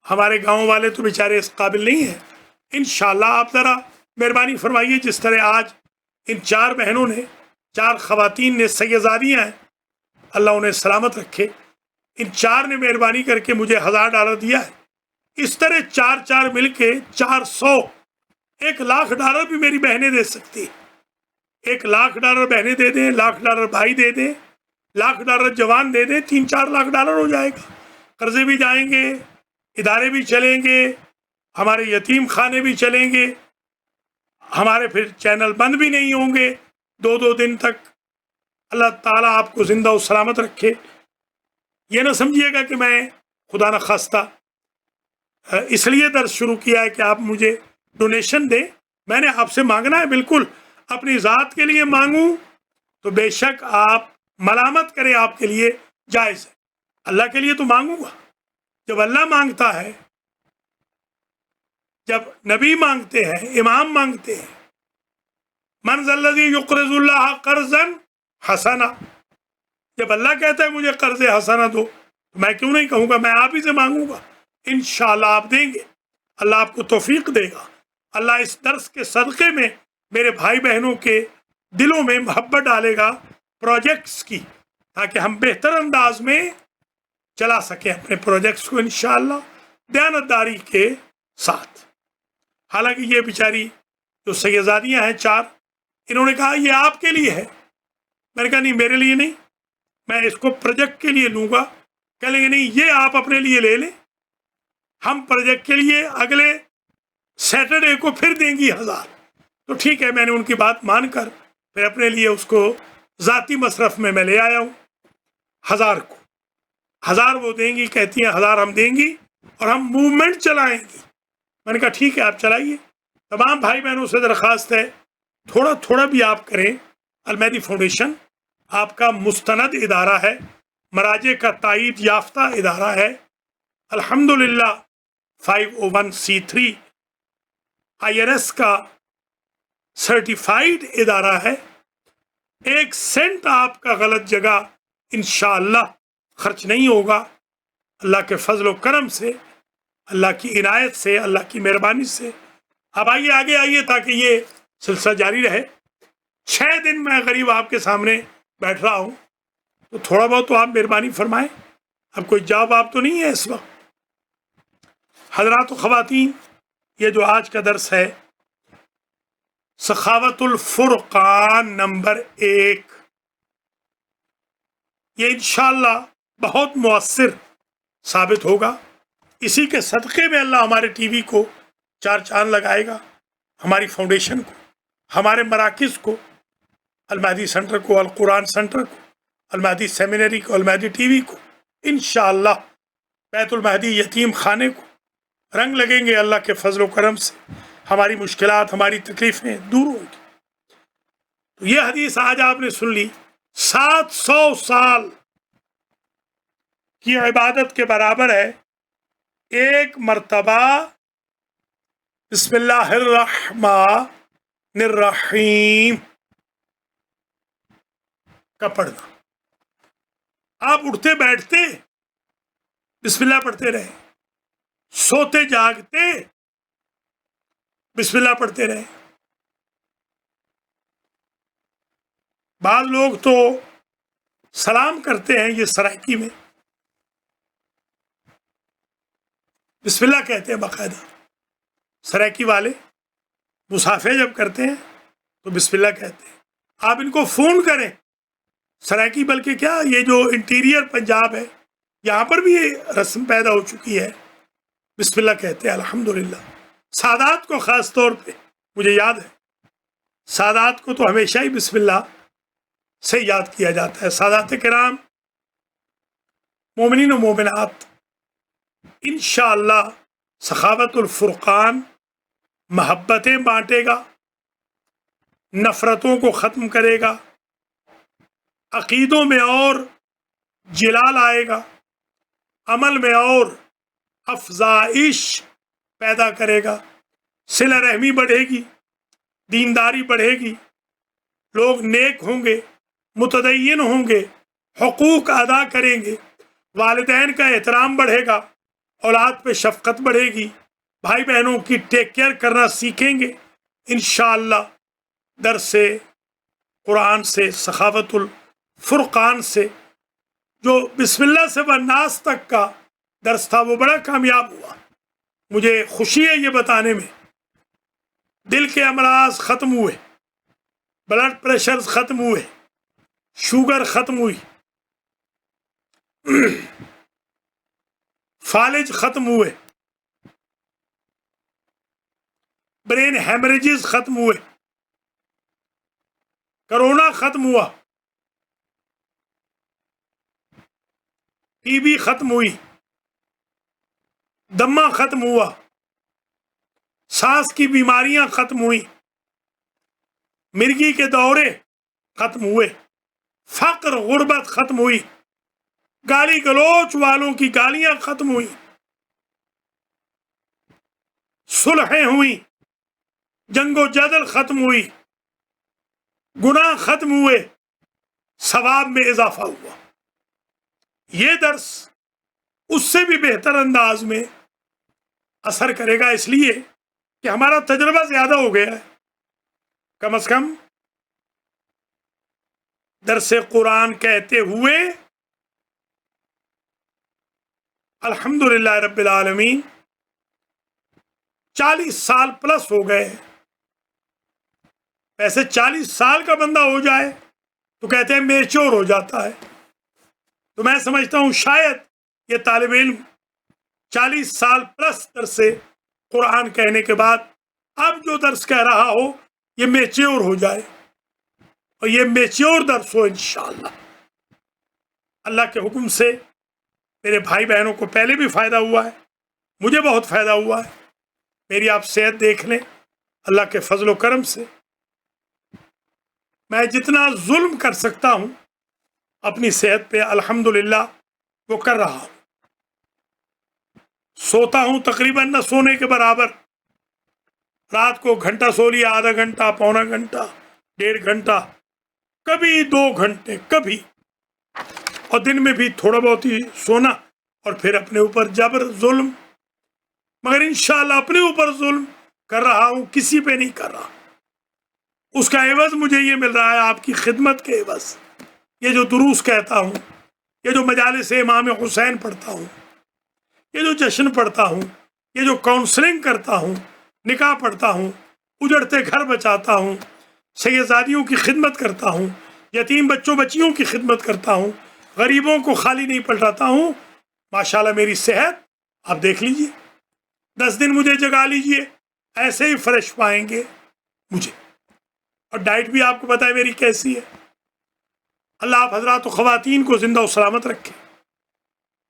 ہمارے گاؤں والے تو بیچارے اس قابل نہیں ہیں۔ انشاءاللہ آپ ذرا مہربانی فرمائیے، جس طرح آج ان 4 بہنوں نے، 4 خواتین نے، سیدزادیاں ہیں، اللہ انہیں سلامت رکھے، ان 4 نے مہربانی کر کے مجھے $1000 دیا ہے۔ اس طرح 4 مل کے 400، $1,00,000 بھی میری بہنیں دے سکتی۔ $1,00,000 بہنیں دے دیں، $1,00,000 بھائی دے دیں، $1,00,000 جوان دے دیں، $3-4 لاکھ ہو جائے گا۔ قرضے بھی جائیں گے، ادارے بھی چلیں گے، ہمارے یتیم خانے بھی چلیں گے، ہمارے پھر چینل بند بھی نہیں ہوں گے 2 دن تک۔ اللہ تعالیٰ آپ کو زندہ و سلامت رکھے۔ یہ نہ سمجھیے گا کہ میں خدا نخواستہ اس لیے درس شروع کیا ہے کہ آپ مجھے ڈونیشن دیں۔ میں نے آپ سے مانگنا ہے، بالکل اپنی ذات کے لیے مانگوں تو بے شک آپ ملامت کریں، آپ کے لیے جائز ہے۔ اللہ کے لیے تو مانگوں گا۔ جب اللہ مانگتا ہے، جب نبی مانگتے ہیں، امام مانگتے ہیں، من ذا الذی یقرض اللہ قرضا حسنا، جب اللہ کہتا ہے مجھے قرض حسنا دو تو میں کیوں نہیں کہوں گا، میں آپ ہی سے مانگوں گا۔ انشاءاللہ آپ دیں گے، اللہ آپ کو توفیق دے گا۔ اللہ اس درس کے صدقے میں میرے بھائی بہنوں کے دلوں میں محبت ڈالے گا پروجیکٹس کی، تاکہ ہم بہتر انداز میں چلا سکیں اپنے پروجیکٹس کو انشاءاللہ دیانتداری کے ساتھ۔ حالانکہ یہ بیچاری جو سیدزادیاں ہیں 4، انہوں نے کہا یہ آپ کے لیے ہے۔ میں نے کہا نہیں، میرے لیے نہیں، میں اس کو پروجیکٹ کے لیے لوں گا۔ کہہ لیں گے نہیں، یہ آپ اپنے لیے لے لیں، ہم پروجیکٹ کے لیے اگلے سیٹرڈے کو پھر دیں گی 1000۔ تو ٹھیک ہے، میں نے ان کی بات مان کر پھر اپنے لیے اس کو ذاتی مصرف میں لے آیا ہوں۔ 1000 کو 1000 وہ دیں گی، کہتی ہیں 1000 ہم دیں گی اور ہم موومنٹ چلائیں گی۔ میں نے کہا ٹھیک ہے، آپ چلائیے۔ تمام بھائی بہنوں سے درخواست ہے، تھوڑا تھوڑا بھی آپ کریں۔ المہدی فاؤنڈیشن آپ کا مستند ادارہ ہے، مراجع کا تائید یافتہ ادارہ ہے، الحمدللہ 501(c)(3) IRS کا سرٹیفائیڈ ادارہ ہے۔ 1 سینٹ آپ کا غلط جگہ انشاءاللہ خرچ نہیں ہوگا، اللہ کے فضل و کرم سے، اللہ کی عنایت سے، اللہ کی مہربانی سے۔ اب آئیے آگے آئیے تاکہ یہ سلسلہ جاری رہے۔ 6 دن میں غریب آپ کے سامنے بیٹھ رہا ہوں، تو تھوڑا بہت تو آپ مہربانی فرمائیں۔ اب کوئی جواب تو نہیں ہے اس وقت؟ حضرات و خواتین، یہ جو آج کا درس ہے، سخاوت الفرقان نمبر 1، یہ انشاءاللہ بہت مؤثر ثابت ہوگا۔ اسی کے صدقے میں اللہ ہمارے ٹی وی کو 4 چاند لگائے گا، ہماری فاؤنڈیشن کو، ہمارے مراکز کو، المہدی سینٹر کو، القرآن سینٹر کو، المہدی سیمینری کو، المہدی ٹی وی کو، انشاءاللہ بیت المہدی یتیم خانے کو رنگ لگیں گے اللہ کے فضل و کرم سے۔ ہماری مشکلات، ہماری تکلیفیں دور ہوں گی۔ تو یہ حدیث آج آپ نے سن لی، 700 سال کی عبادت کے برابر ہے۔ 1 مرتبہ بسم اللہ الرحمن الرحیم کا پڑھنا۔ آپ اٹھتے بیٹھتے بسم اللہ پڑھتے رہے، سوتے جاگتے بسم اللہ پڑھتے رہے۔ بعض لوگ تو سلام کرتے ہیں، یہ سرائکی میں بسم اللہ کہتے ہیں باقاعدہ۔ سرائکی والے مسافے جب کرتے ہیں تو بسم اللہ کہتے ہیں۔ آپ ان کو فون کریں، سرائکی بلکہ کیا، یہ جو انٹیریئر پنجاب ہے یہاں پر بھی یہ رسم پیدا ہو چکی ہے، بسم اللہ کہتے ہیں الحمدللہ۔ سادات کو خاص طور پہ مجھے یاد ہے، سادات کو تو ہمیشہ ہی بسم اللہ سے یاد کیا جاتا ہے۔ سادات کرام، مومنین و مومنات، انشاءاللہ سخاوت الفرقان محبتیں بانٹے گا، نفرتوں کو ختم کرے گا، عقیدوں میں اور جلال آئے گا، عمل میں اور افزائش پیدا کرے گا، صلہ رحمی بڑھے گی، دینداری بڑھے گی، لوگ نیک ہوں گے، متدین ہوں گے، حقوق ادا کریں گے، والدین کا احترام بڑھے گا، اولاد پہ شفقت بڑھے گی، بھائی بہنوں کی ٹیک کیئر کرنا سیکھیں گے انشاءاللہ۔ درس قرآن سے، سخاوت الفرقان سے، جو بسم اللہ سے والناس تک کا درس تھا، وہ بڑا کامیاب ہوا۔ مجھے خوشی ہے یہ بتانے میں، دل کے امراض ختم ہوئے، بلڈ پریشر ختم ہوئے، شوگر ختم ہوئی، فالج ختم ہوئے، برین ہیمریجز ختم ہوئے، کرونا ختم ہوا، ٹی بی ختم ہوئی، دمہ ختم ہوا، سانس کی بیماریاں ختم ہوئی، مرگی کے دورے ختم ہوئے، فقر غربت ختم ہوئی، گالی گلوچ والوں کی گالیاں ختم ہوئی، صلحیں ہوئی، جنگ و جدل ختم ہوئی، گناہ ختم ہوئے، ثواب میں اضافہ ہوا۔ یہ درس اس سے بھی بہتر انداز میں اثر کرے گا، اس لیے کہ ہمارا تجربہ زیادہ ہو گیا ہے۔ کم از کم درس قرآن کہتے ہوئے الحمدللہ رب العالمین 40 سال پلس ہو گئے۔ ویسے 40 سال کا بندہ ہو جائے تو کہتے ہیں میچور ہو جاتا ہے، تو میں سمجھتا ہوں شاید یہ طالب علم 40 سال پلس درس قرآن کہنے کے بعد اب جو درس کہہ رہا ہو یہ میچور ہو جائے، اور یہ میچور درس ہو انشاءاللہ۔ اللہ کے حکم سے میرے بھائی بہنوں کو پہلے بھی فائدہ ہوا ہے، مجھے بہت فائدہ ہوا ہے۔ میری آپ صحت دیکھ لیں، اللہ کے فضل و کرم سے میں جتنا ظلم کر سکتا ہوں اپنی صحت پہ الحمدللہ وہ کر رہا ہوں۔ سوتا ہوں تقریباً نہ سونے کے برابر، رات کو گھنٹہ سو لیا، آدھا گھنٹہ، پونا گھنٹہ، 1.5 گھنٹہ، کبھی 2 گھنٹے، کبھی، اور دن میں بھی تھوڑا بہت ہی سونا، اور پھر اپنے اوپر جبر ظلم، مگر انشاءاللہ اپنے اوپر ظلم کر رہا ہوں، کسی پہ نہیں کر رہا۔ اس کا عوض مجھے یہ مل رہا ہے آپ کی خدمت کے عوض، یہ جو دروس کہتا ہوں، یہ جو مجالس امام حسین پڑھتا ہوں، یہ جو جشن پڑھتا ہوں، یہ جو کاؤنسلنگ کرتا ہوں، نکاح پڑھتا ہوں، اجڑتے گھر بچاتا ہوں، سیدزادیوں کی خدمت کرتا ہوں، یتیم بچوں بچیوں کی خدمت کرتا ہوں، غریبوں کو خالی نہیں پلٹاتا ہوں، ماشاءاللہ میری صحت آپ دیکھ لیجئے، 10 دن مجھے جگا لیجئے، ایسے ہی فریش پائیں گے مجھے۔ اور ڈائٹ بھی آپ کو پتا ہے میری کیسی ہے۔ اللہ آپ حضرات و خواتین کو زندہ و سلامت رکھے،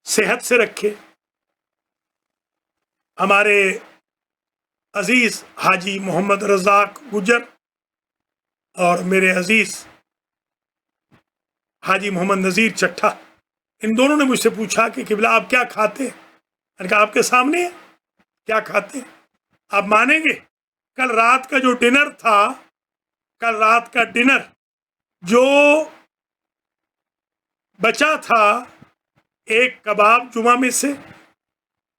صحت سے رکھے۔ ہمارے عزیز حاجی محمد رزاق گجر اور میرے عزیز حاجی محمد نذیر چٹھا، ان دونوں نے مجھ سے پوچھا کہ قبلہ آپ کیا کھاتے ہیں؟ میں نے کہا آپ کے سامنے ہے کیا کھاتے ہیں، آپ مانیں گے کل رات کا جو ڈنر تھا، کل رات کا ڈنر جو بچا تھا، ایک کباب جمعہ میں سے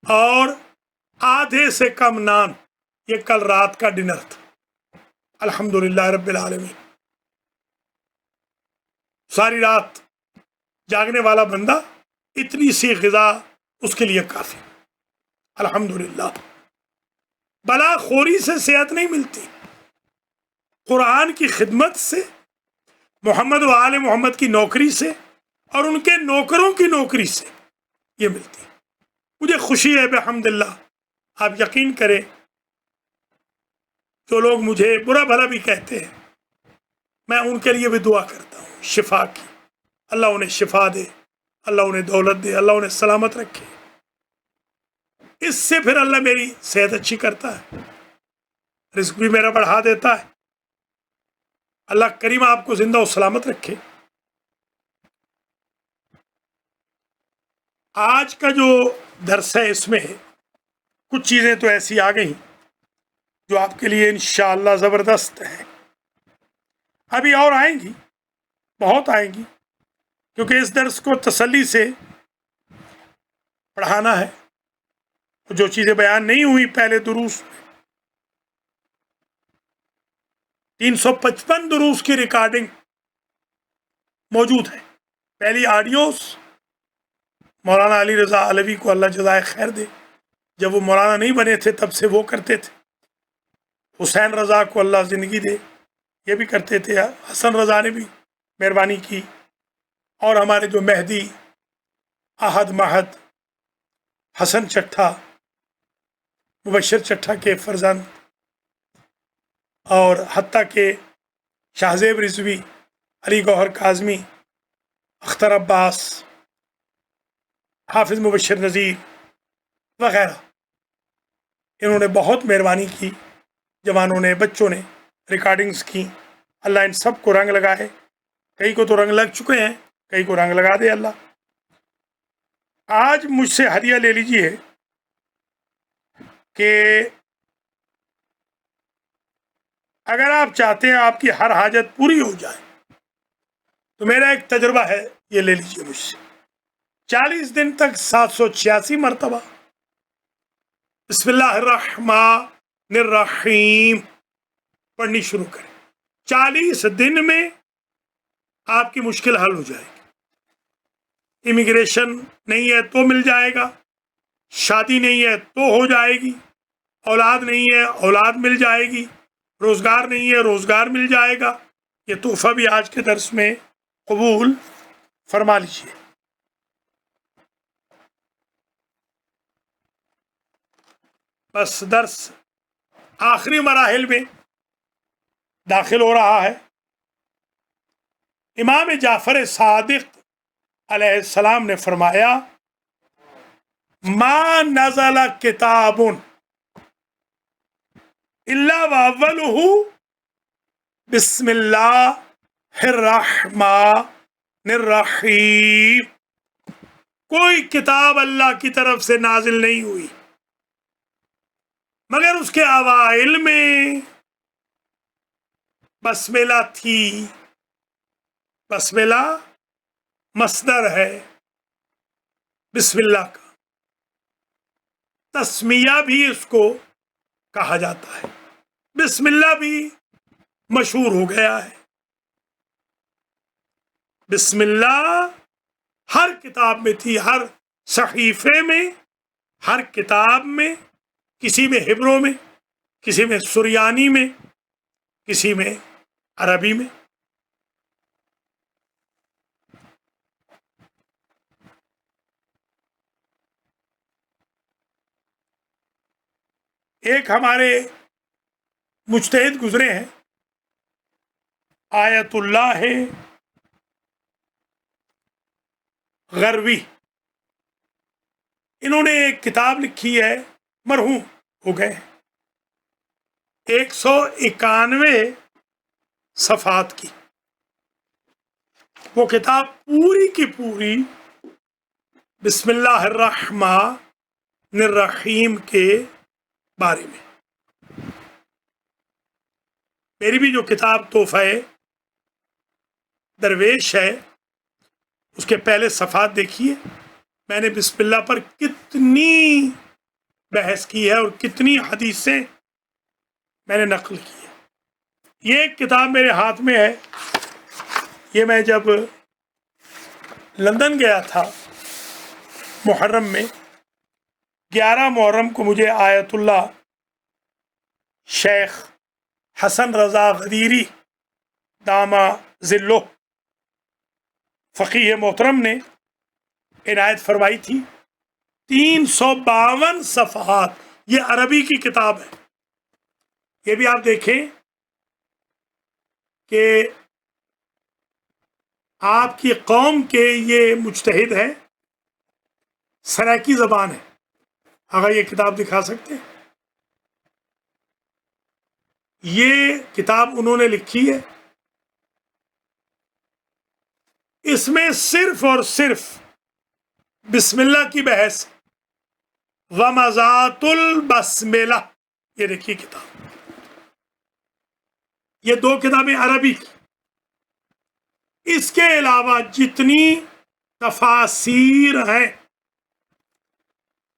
اور آدھے سے کم نان، یہ کل رات کا ڈنر تھا۔ الحمدللہ رب العالمین۔ ساری رات جاگنے والا بندہ اتنی سی غذا اس کے لیے کافی، الحمدللہ۔ بلا خوری سے صحت نہیں ملتی، قرآن کی خدمت سے، محمد و آل محمد کی نوکری سے، اور ان کے نوکروں کی نوکری سے یہ ملتی۔ مجھے خوشی ہے بحمدللہ، آپ یقین کریں، جو لوگ مجھے برا بھلا بھی کہتے ہیں، میں ان کے لیے بھی دعا کرتا ہوں شفا کی، اللہ انہیں شفا دے، اللہ انہیں دولت دے، اللہ انہیں سلامت رکھے۔ اس سے پھر اللہ میری صحت اچھی کرتا ہے، رزق بھی میرا بڑھا دیتا ہے، اللہ کریم آپ کو زندہ و سلامت رکھے۔ آج کا جو درس ہے اس میں کچھ چیزیں تو ایسی آ گئیں جو آپ کے لیے انشاءاللہ زبردست ہیں، ابھی اور آئیں گی، بہت آئیں گی، کیونکہ اس درس کو تسلی سے پڑھانا ہے۔ جو چیزیں بیان نہیں ہوئی پہلے دروس میں، 355 دروس کی ریکارڈنگ موجود ہے۔ پہلی آڈیوز مولانا علی رضا علوی کو اللہ جزائے خیر دے، جب وہ مولانا نہیں بنے تھے تب سے وہ کرتے تھے۔ حسین رضا کو اللہ زندگی دے، یہ بھی کرتے تھے۔ حسن رضا نے بھی مہربانی کی، اور ہمارے جو مہدی احد مہد حسن چٹھا، مبشر چٹھا کے فرزند، اور حتیٰ کہ شاہزیب رضوی، علی گوہر کاظمی، اختر عباس، حافظ مبشر نذیر وغیرہ، انہوں نے بہت مہربانی کی، جوانوں نے، بچوں نے ریکارڈنگز کی۔ اللہ ان سب کو رنگ لگائے، کئی کو تو رنگ لگ چکے ہیں، کئی کو رنگ لگا دے اللہ۔ آج مجھ سے ہدیہ لے لیجئے کہ اگر آپ چاہتے ہیں آپ کی ہر حاجت پوری ہو جائے تو میرا ایک تجربہ ہے، یہ لے لیجئے مجھ سے۔ 40 دن تک 786 مرتبہ بسم اللہ الرحمن الرحیم پڑھنی شروع کریں۔ 40 دن میں آپ کی مشکل حل ہو جائے گی۔ امیگریشن نہیں ہے تو مل جائے گا، شادی نہیں ہے تو ہو جائے گی، اولاد نہیں ہے اولاد مل جائے گی، روزگار نہیں ہے روزگار مل جائے گا۔ یہ تحفہ بھی آج کے درس میں قبول فرما لیجیے۔ بس درس آخری مراحل میں داخل ہو رہا ہے۔ امام جعفر صادق علیہ السلام نے فرمایا، ما نزل کتاب الا واولہ بسم اللہ الرحمن الرحیم۔ کوئی کتاب اللہ کی طرف سے نازل نہیں ہوئی مگر اس کے اوائل میں بسم اللہ تھی۔ بسم اللہ مصدر ہے بسم اللہ کا، تسمیہ بھی اس کو کہا جاتا ہے، بسم اللہ بھی مشہور ہو گیا ہے۔ بسم اللہ ہر کتاب میں تھی، ہر صحیفے میں، ہر کتاب میں، کسی میں ہبرو میں، کسی میں سریانی میں، کسی میں عربی میں۔ ایک ہمارے مجتہد گزرے ہیں، آیت اللہ غروی، انہوں نے ایک کتاب لکھی ہے، مرحوم ہو گئے، 191 صفحات کی۔ وہ کتاب پوری کی پوری بسم اللہ الرحمن الرحیم کے بارے میں۔ میری بھی جو کتاب تحفہ درویش ہے، اس کے پہلے صفحات دیکھیے، میں نے بسم اللہ پر کتنی بحث کی ہے اور کتنی حدیثیں میں نے نقل کی ہے۔ یہ ایک کتاب میرے ہاتھ میں ہے، یہ میں جب لندن گیا تھا محرم میں، 11 محرم کو مجھے آیت اللہ شیخ حسن رضا غدیری دامہ ذلہ فقیہ محترم نے عنایت فرمائی تھی۔ 352 صفحات، یہ عربی کی کتاب ہے۔ یہ بھی آپ دیکھیں کہ آپ کی قوم کے یہ مجتہد ہے، سرائکی زبان ہے، اگر یہ کتاب دکھا سکتے ہیں۔ یہ کتاب انہوں نے لکھی ہے اس میں صرف اور صرف بسم اللہ کی بحث ومزات البسملہ. یہ دیکھیے کتاب، یہ دو کتابیں عربی کی. اس کے علاوہ جتنی تفاسیر ہیں،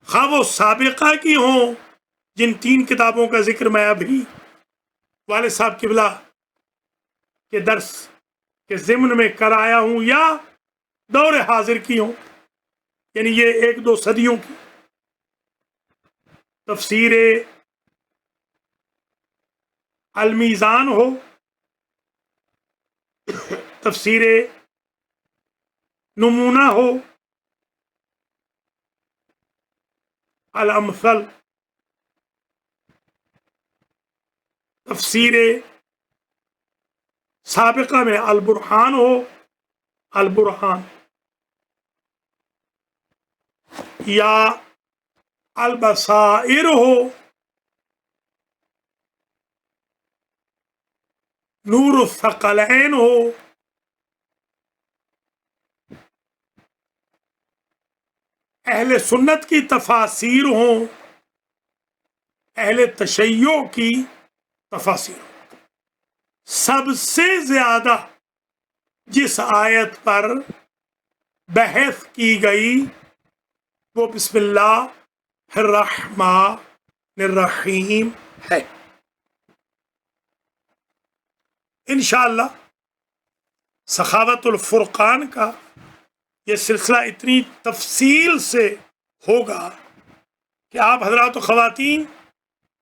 خواہ وہ سابقہ کی ہوں، جن 3 کتابوں کا ذکر میں ابھی والد صاحب قبلہ کے درس کے ضمن میں کرایا ہوں، یا دور حاضر کی ہوں، یعنی یہ 1-2 صدیوں کی تفسیر المیزان ہو، تفسیر نمونہ ہو، الامثل، تفسیر سابقہ میں البرہان ہو، البرہان، یا البصائر ہو، نور الثقلین ہو، اہل سنت کی تفاسیر ہوں، اہل تشیع کی تفاسیر ہوں. سب سے زیادہ جس آیت پر بحث کی گئی وہ بسم اللہ الرحمن الرحیم ہے. انشاءاللہ سخاوت الفرقان کا یہ سلسلہ اتنی تفصیل سے ہوگا کہ آپ حضرات و خواتین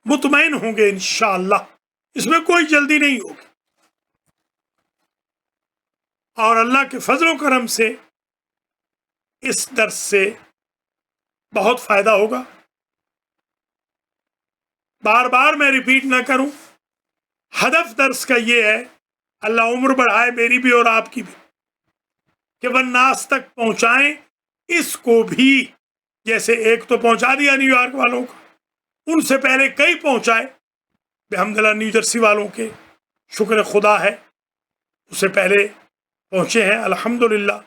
مطمئن ہوں گے انشاءاللہ. اس میں کوئی جلدی نہیں ہوگی، اور اللہ کے فضل و کرم سے اس درس سے بہت فائدہ ہوگا. بار بار میں ریپیٹ نہ کروں، ہدف درس کا یہ ہے، اللہ عمر بڑھائے میری بھی اور آپ کی بھی، کہ وہ ناس تک پہنچائیں اس کو بھی. جیسے ایک تو پہنچا دیا نیو یارک والوں کو، ان سے پہلے کئی پہنچائے بحمدللہ نیو جرسی والوں کے، شکر خدا ہے اس سے پہلے پہنچے ہیں الحمدللہ.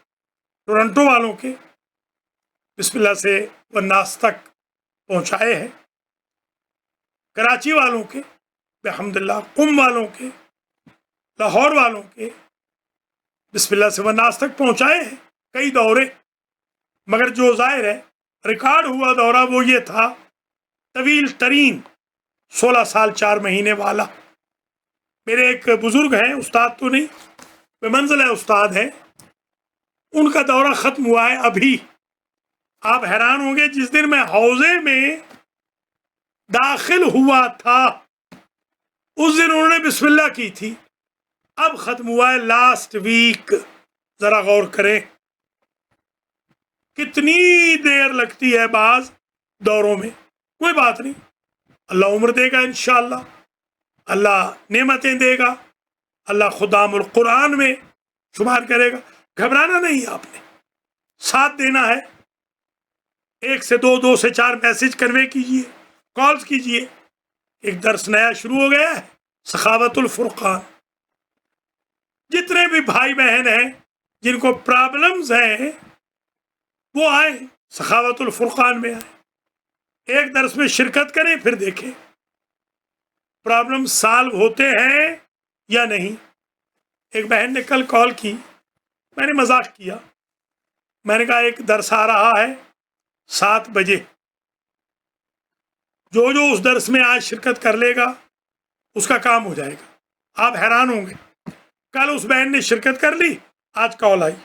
ٹورنٹو والوں کے بسم اللہ سے والناس تک پہنچائے ہیں، کراچی والوں کے بحمدللہ، قم والوں کے، لاہور والوں کے بسم اللہ سے والناس تک پہنچائے ہیں کئی دورے. مگر جو ظاہر ہے ریکارڈ ہوا دورہ وہ یہ تھا، طویل ترین 16 سال 4 مہینے والا. میرے ایک بزرگ ہیں، استاد تو نہیں، بے منزل ہے استاد ہیں، ان کا دورہ ختم ہوا ہے ابھی. آپ حیران ہوں گے، جس دن میں حوضے میں داخل ہوا تھا اس دن انہوں نے بسم اللہ کی تھی، اب ختم ہوا ہے لاسٹ ویک. ذرا غور کریں کتنی دیر لگتی ہے بعض دوروں میں. کوئی بات نہیں، اللہ عمر دے گا انشاءاللہ، اللہ نعمتیں دے گا، اللہ خدام القرآن میں شمار کرے گا. گھبرانا نہیں، آپ نے ساتھ دینا ہے. 1 سے 2، 2 سے 4 میسج کنوے کیجئے، کالز کیجئے. ایک درس نیا شروع ہو گیا ہے، سخاوت الفرقان. جتنے بھی بھائی بہن ہیں جن کو پرابلمز ہیں وہ آئیں، سخاوت الفرقان میں آئیں، ایک درس میں شرکت کریں، پھر دیکھیں پرابلم سالو ہوتے ہیں یا نہیں. ایک بہن نے کل کال کی، میں نے مذاق کیا، میں نے کہا ایک درس آ رہا ہے 7 بجے، جو اس درس میں آج شرکت کر لے گا اس کا کام ہو جائے گا. آپ حیران ہوں گے، کل اس بہن نے شرکت کر لی، آج کال آئی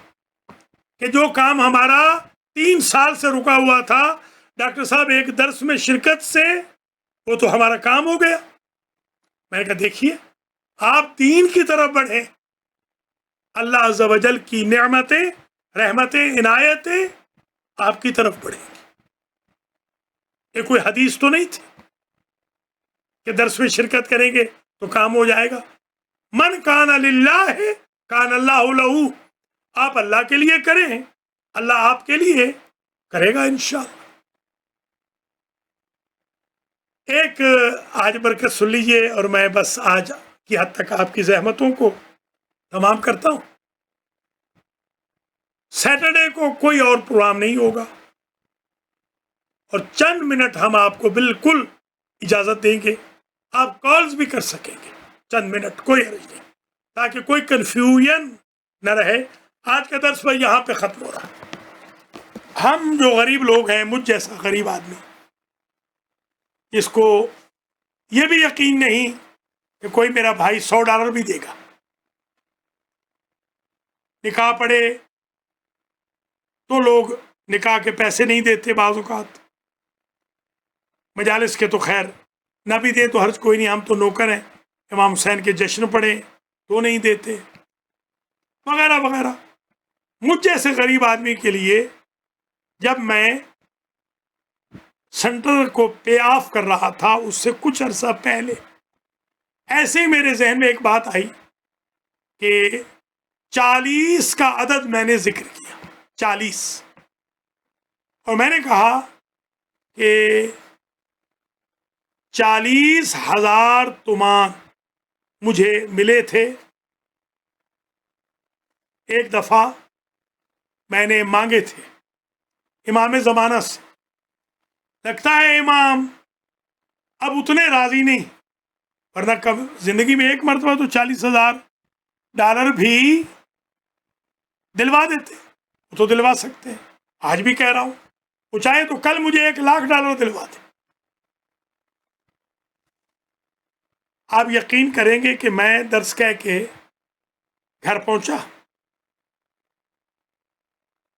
کہ جو کام ہمارا 3 سال سے رکا ہوا تھا ڈاکٹر صاحب ایک درس میں شرکت سے وہ تو ہمارا کام ہو گیا. میں نے کہا دیکھیے، آپ دین کی طرف بڑھیں، اللہ عز و جل کی نعمتیں، رحمتیں، عنایتیں آپ کی طرف بڑھیں گی. یہ کوئی حدیث تو نہیں تھی کہ درس میں شرکت کریں گے تو کام ہو جائے گا. من کان للہ کان اللہ لہ. آپ اللہ کے لیے کریں، اللہ آپ کے لیے کرے گا انشاءاللہ. ایک آج برکت سن لیجئے اور میں بس آج کی حد تک آپ کی زحمتوں کو تمام کرتا ہوں. سیٹرڈے کو کوئی اور پروگرام نہیں ہوگا، اور چند منٹ ہم آپ کو بالکل اجازت دیں گے، آپ کالز بھی کر سکیں گے چند منٹ، کوئی حرج نہیں، تاکہ کوئی کنفیوژن نہ رہے۔ آج کا درس بھائی یہاں پہ ختم ہو رہا ہے۔ ہم جو غریب لوگ ہیں، مجھ جیسا غریب آدمی، اس کو یہ بھی یقین نہیں کہ کوئی میرا بھائی $100 بھی دے گا۔ نکاح پڑے تو لوگ نکاح کے پیسے نہیں دیتے، بعض اوقات مجالس کے تو خیر نہ بھی دیں تو حرج کوئی نہیں، ہم تو نوکر ہیں۔ امام حسین کے جشن پڑے تو نہیں دیتے، وغیرہ وغیرہ۔ مجھ جیسے غریب آدمی کے لیے جب میں سینٹر کو پے آف کر رہا تھا، اس سے کچھ عرصہ پہلے ایسے ہی میرے ذہن میں ایک بات آئی کہ 40 کا عدد میں نے ذکر کیا، 40، اور میں نے کہا کہ 40,000 تومان مجھے ملے تھے ایک دفعہ، میں نے مانگے تھے امام زمانہ سے۔ لگتا ہے امام اب اتنے راضی نہیں، ورنہ کب زندگی میں ایک مرتبہ تو $40,000 بھی دلوا دیتے، وہ تو دلوا سکتے ہیں۔ آج بھی کہہ رہا ہوں، وہ چاہے تو کل مجھے $1,00,000 دلوا دے۔ آپ یقین کریں گے کہ میں درس کہہ کے گھر پہنچا،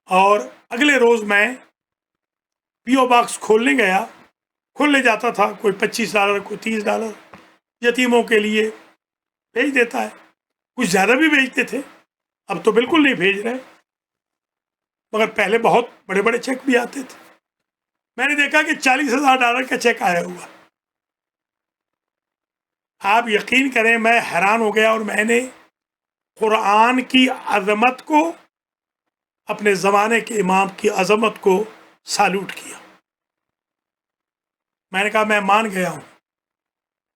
اور اگلے روز میں پی او باکس کھولنے گیا، کھولنے جاتا تھا، کوئی $25 کوئی $30 یتیموں کے لیے بھیج دیتا ہے، کچھ زیادہ بھی بھیجتے تھے، اب تو بالکل نہیں بھیج رہے، مگر پہلے بہت بڑے بڑے چیک بھی آتے تھے۔ میں نے دیکھا کہ $40,000 کا چیک آیا ہوا۔ آپ یقین کریں میں حیران ہو گیا، اور میں نے قرآن کی عظمت کو، اپنے زمانے کے امام کی عظمت کو سالوٹ کیا۔ میں نے کہا میں مان گیا ہوں،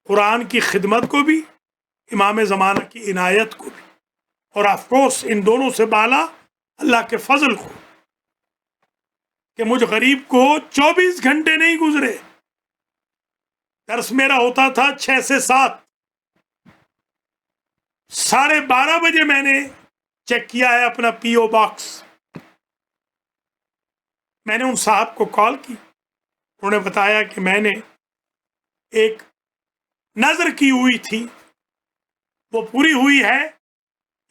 قرآن کی خدمت کو بھی، امام زمانہ کی عنایت کو بھی، اور آف کورس ان دونوں سے بالا اللہ کے فضل کو، کہ مجھ غریب کو 24 گھنٹے نہیں گزرے، درس میرا ہوتا تھا 6 سے 7، 12:30 بجے میں نے چیک کیا ہے اپنا پی او باکس۔ میں نے ان صاحب کو کال کی، انہوں نے بتایا کہ میں نے ایک نظر کی ہوئی تھی، وہ پوری ہوئی ہے،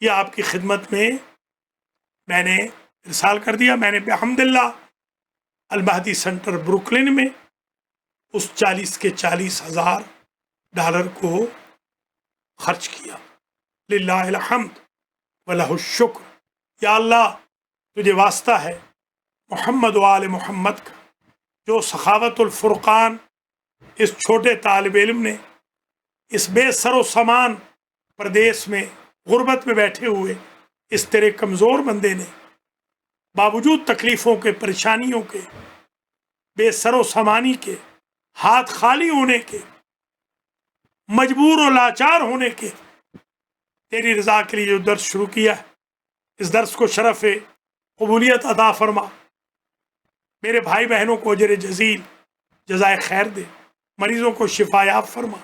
یہ آپ کی خدمت میں نے ارسال کر دیا۔ میں نے بحمداللہ المہدی سینٹر بروکلن میں اس 40 کے $40,000 کو خرچ کیا۔ للہ الحمد ولہ الشکر۔ یا اللہ تجھے واسطہ ہے محمد و آل محمد کا، جو سخاوت الفرقان اس چھوٹے طالب علم نے اس بے سر و سامان پردیس میں غربت میں بیٹھے ہوئے اس تیرے کمزور بندے نے باوجود تکلیفوں کے، پریشانیوں کے، بے سر و سامانی کے، ہاتھ خالی ہونے کے، مجبور و لاچار ہونے کے، تیری رضا کے لیے جو درس شروع کیا ہے، اس درس کو شرف قبولیت عطا فرما، میرے بھائی بہنوں کو اجر جزیل جزائے خیر دے، مریضوں کو شفا یاب فرما،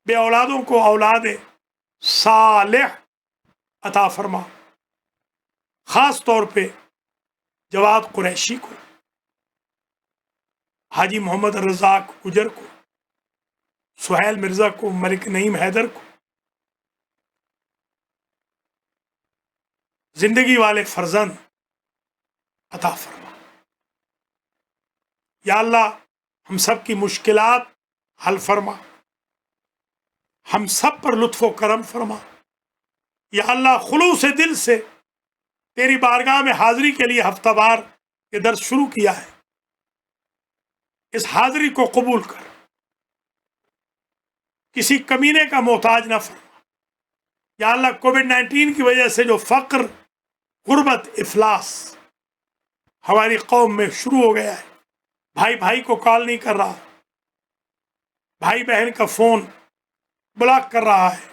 بے اولادوں کو اولاد صالح عطا فرما، خاص طور پہ جواد قریشی کو، حاجی محمد الرزاق گجر کو، سہیل مرزا کو، ملک نعیم حیدر کو، زندگی والے فرزند عطا فرما۔ یا اللہ ہم سب کی مشکلات حل فرما، ہم سب پر لطف و کرم فرما۔ یا اللہ خلوص دل سے تیری بارگاہ میں حاضری کے لیے ہفتہ وار یہ درس شروع کیا ہے، اس حاضری کو قبول کر، کسی کمینے کا محتاج نہ فرما۔ یا اللہ کووڈ-19 کی وجہ سے جو فقر، غربت، افلاس ہماری قوم میں شروع ہو گیا ہے، بھائی بھائی کو کال نہیں کر رہا، بھائی بہن کا فون بلاک کر رہا ہے،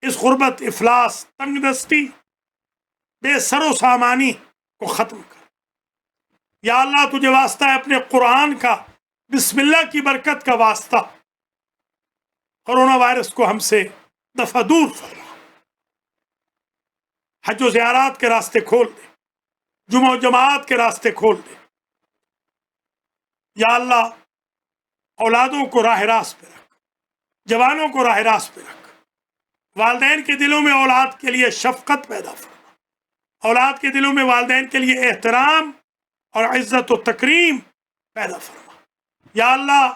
اس غربت، افلاس، تنگ دستی، بے سر و سامانی کو ختم کر۔ یا اللہ تجھے واسطہ ہے اپنے قرآن کا، بسم اللہ کی برکت کا واسطہ، کورونا وائرس کو ہم سے دفع دور فرما، حج و زیارات کے راستے کھول دے، جمعہ و جماعت کے راستے کھول دے۔ یا اللہ اولادوں کو راہ راست پہ رکھ، جوانوں کو راہ راست پہ رکھ، والدین کے دلوں میں اولاد کے لیے شفقت پیدا فرما، اولاد کے دلوں میں والدین کے لیے احترام اور عزت و تکریم پیدا فرما۔ یا اللہ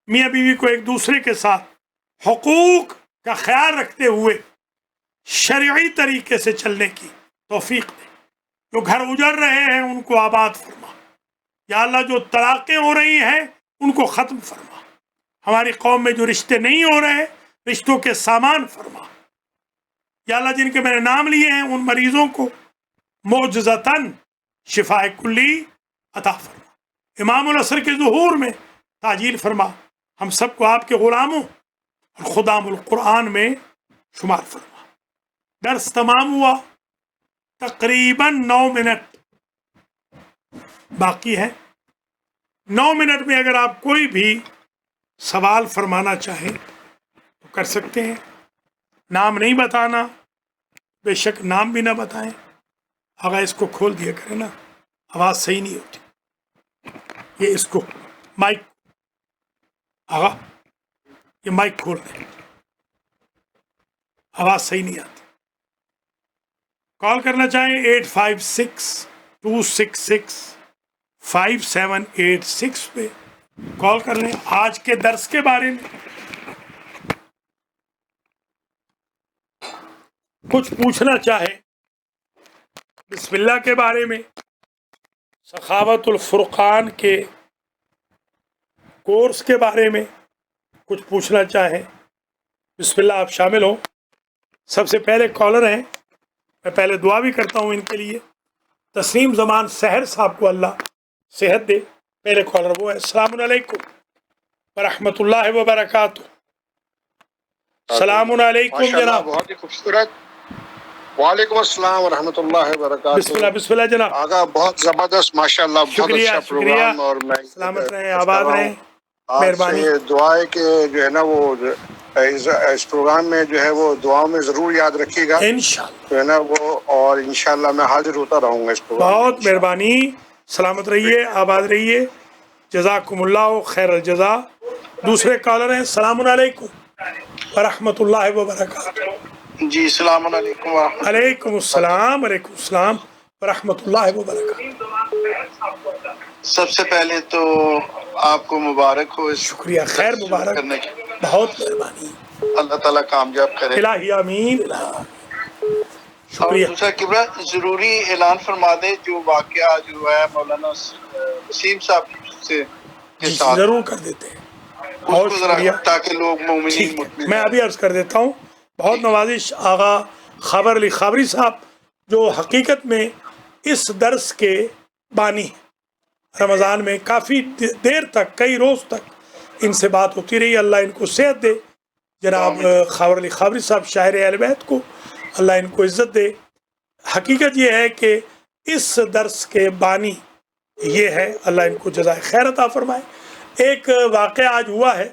میاں بیوی کو ایک دوسرے کے ساتھ حقوق کا خیال رکھتے ہوئے شرعی طریقے سے چلنے کی توفیق دے۔ جو گھر اجڑ رہے ہیں ان کو آباد فرما۔ یا اللہ جو طلاقیں ہو رہی ہیں ان کو ختم فرما۔ ہماری قوم میں جو رشتے نہیں ہو رہے رشتوں کے سامان فرما۔ یا اللہ جن کے میں نے نام لیے ہیں ان مریضوں کو معجزتاً شفاء کلی عطا فرما۔ امام العصر کے ظہور میں تعجیل فرما، ہم سب کو آپ کے غلاموں اور خدام القرآن میں شمار فرما۔ درس تمام ہوا، تقریباً 9 منٹ باقی ہے۔ 9 منٹ میں اگر آپ کوئی بھی سوال فرمانا چاہیں تو کر سکتے ہیں۔ نام نہیں بتانا، بے شک نام بھی نہ بتائیں۔ آگا اس کو کھول دیا کریں نا، آواز صحیح نہیں ہوتی۔ یہ اس کو مائک، آگا یہ مائک کھول دیں، آواز صحیح نہیں آتی۔ کال کرنا چاہیں 856-266-5786 پہ کال کر لیں۔ آج کے درس کے بارے میں کچھ پوچھنا چاہے، بسم اللہ کے بارے میں، سخاوت الفرقان کے کورس کے بارے میں کچھ پوچھنا چاہیں، بسم اللہ آپ شامل ہوں۔ سب سے پہلے کالر ہیں، میں پہلے دعا بھی کرتا ہوں ان کے لیے۔ تسلیم زمان سحر صاحب کو اللہ صحت دے۔ پہلے کالر وہ ہے۔ السلام علیکم ورحمۃ اللہ وبرکاتہ۔ السلام علیکم جناب۔ بہت ہی خوبصورت۔ وعلیکم السلام ورحمۃ اللہ وبرکاتہ۔ بسم اللہ جناب۔ آقا بہت زبردست، ماشاءاللہ، بہت شکریہ اچھا پروگرام۔ اور میں سلامت رہیں، آباد رہیں، مہربانی۔ دعا ہے کہ جو ہے نا وہ اس پروگرام میں جو ہے وہ دعاؤں میں ضرور یاد رکھیے گا انشاءاللہ، جو ہے نا وہ، اور انشاءاللہ میں حاضر ہوتا رہوں گا اس پروگرام میں۔ بہت مہربانی، سلامت رہیے، آباد رہیے، جزاکم اللہ خیر الجزا۔ دوسرے کالر ہیں۔ السلام علیکم ورحمۃ اللہ وبرکاتہ۔ جی السلام علیکم ورحمۃ اللہ۔ علیکم السلام، علیکم السلام ورحمۃ اللہ وبرکاتہ۔ سب سے پہلے تو آپ کو مبارک ہو اس شکریہ، خیر مبارک، کرنے کی۔ بہت مہربانی، اللہ تعالیٰ کامیاب کرے۔ الہی آمین، الہی۔ اور شکریہ۔ دوسرا کبرا ضروری اعلان فرما دیں جو واقعہ جو ہے مولانا وسیم صاحب سے کے ساتھ، ضرور کر دیتے ہیں، اس بہت کو ذرا شکریہ۔ تاکہ لوگ مومنین ٹھیک ہے، مطمئن میں ابھی عرض کر دیتا ہوں۔ بہت نوازش آغا خابر علی خابری صاحب جو حقیقت میں اس درس کے بانی ہیں۔ رمضان میں کافی دیر تک، کئی روز تک ان سے بات ہوتی رہی، اللہ ان کو صحت دے۔ جناب خابر علی خابری صاحب شاعر اہل بیت کو اللہ ان کو عزت دے۔ حقیقت یہ ہے کہ اس درس کے بانی یہ ہے، اللہ ان کو جزائے خیر عطا فرمائے۔ ایک واقعہ آج ہوا ہے،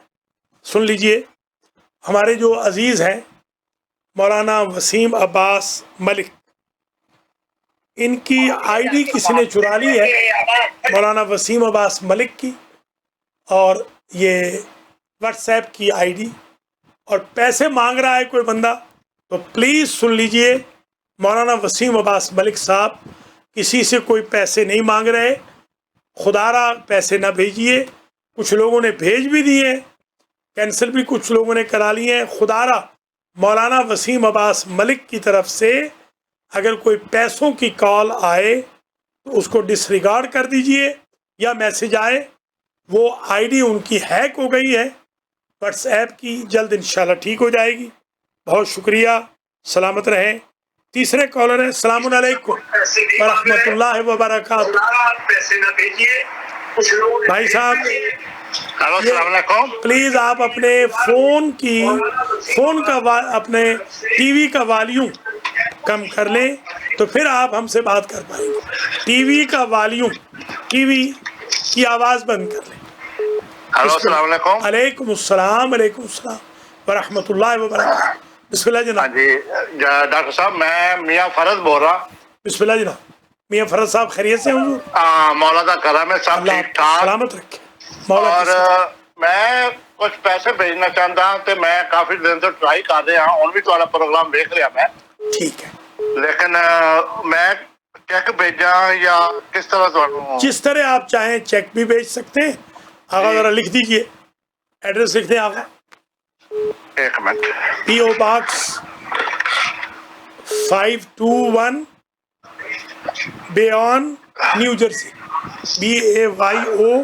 سن لیجئے۔ ہمارے جو عزیز ہیں مولانا وسیم عباس ملک، ان کی آئی ڈی کسی نے چرا لی ہے، مولانا وسیم عباس ملک کی، اور یہ واٹس ایپ کی آئی ڈی، اور پیسے مانگ رہا ہے کوئی بندہ۔ تو پلیز سن لیجئے، مولانا وسیم عباس ملک صاحب کسی سے کوئی پیسے نہیں مانگ رہے، خدا را پیسے نہ بھیجیے۔ کچھ لوگوں نے بھیج بھی دیے، کینسل بھی کچھ لوگوں نے کرا لیے ہیں۔ خدا را مولانا وسیم عباس ملک کی طرف سے اگر کوئی پیسوں کی کال آئے تو اس کو ڈس ریگارڈ کر دیجئے، یا میسج آئے، وہ آئی ڈی ان کی ہیک ہو گئی ہے واٹس ایپ کی، جلد انشاءاللہ ٹھیک ہو جائے گی۔ بہت شکریہ، سلامت رہیں۔ تیسرے کالر ہیں۔ السلام علیکم ورحمۃ اللہ وبرکاتہ۔ بھائی صاحب ہلو السلام علیکم. پلیز آپ اپنے فون کا اپنے ٹی وی کا والیوم کم کر لیں تو پھر آپ ہم سے بات کر پائیں گے. ٹی وی کا والیوم، ٹی وی کی آواز بند کر لیں. ہلو السلام علیکم. علیکم السلام ورحمۃ اللہ وبرکاتہ. بسم اللہ ہاں جناب. جی ڈاکٹر صاحب میں میاں فرض بول رہا. بسم اللہ جناب. میاں فرض صاحب خیریت سے حضور؟ مولا کا کرم ہے، سب اللہ ٹھیک آپ کو ٹھاک. سلامت رکھے. مولا اور کی میں کچھ پیسے بھیجنا چاہتا ہوں تو میں کافی دن سے ٹرائی کر رہا ہوں. بھی تھوڑا پروگرام دیکھ رہا میں، ٹھیک ہے. لیکن میں چیک بھیجا یا کس طرح؟ جس طرح آپ چاہیں چیک بھی بھیج سکتے ہیں. آغا ذرا لکھ دیجئے، ایڈریس لکھ دیں آغا. ایک minute. P O box 521 Bayonne New Jersey, BAYONNE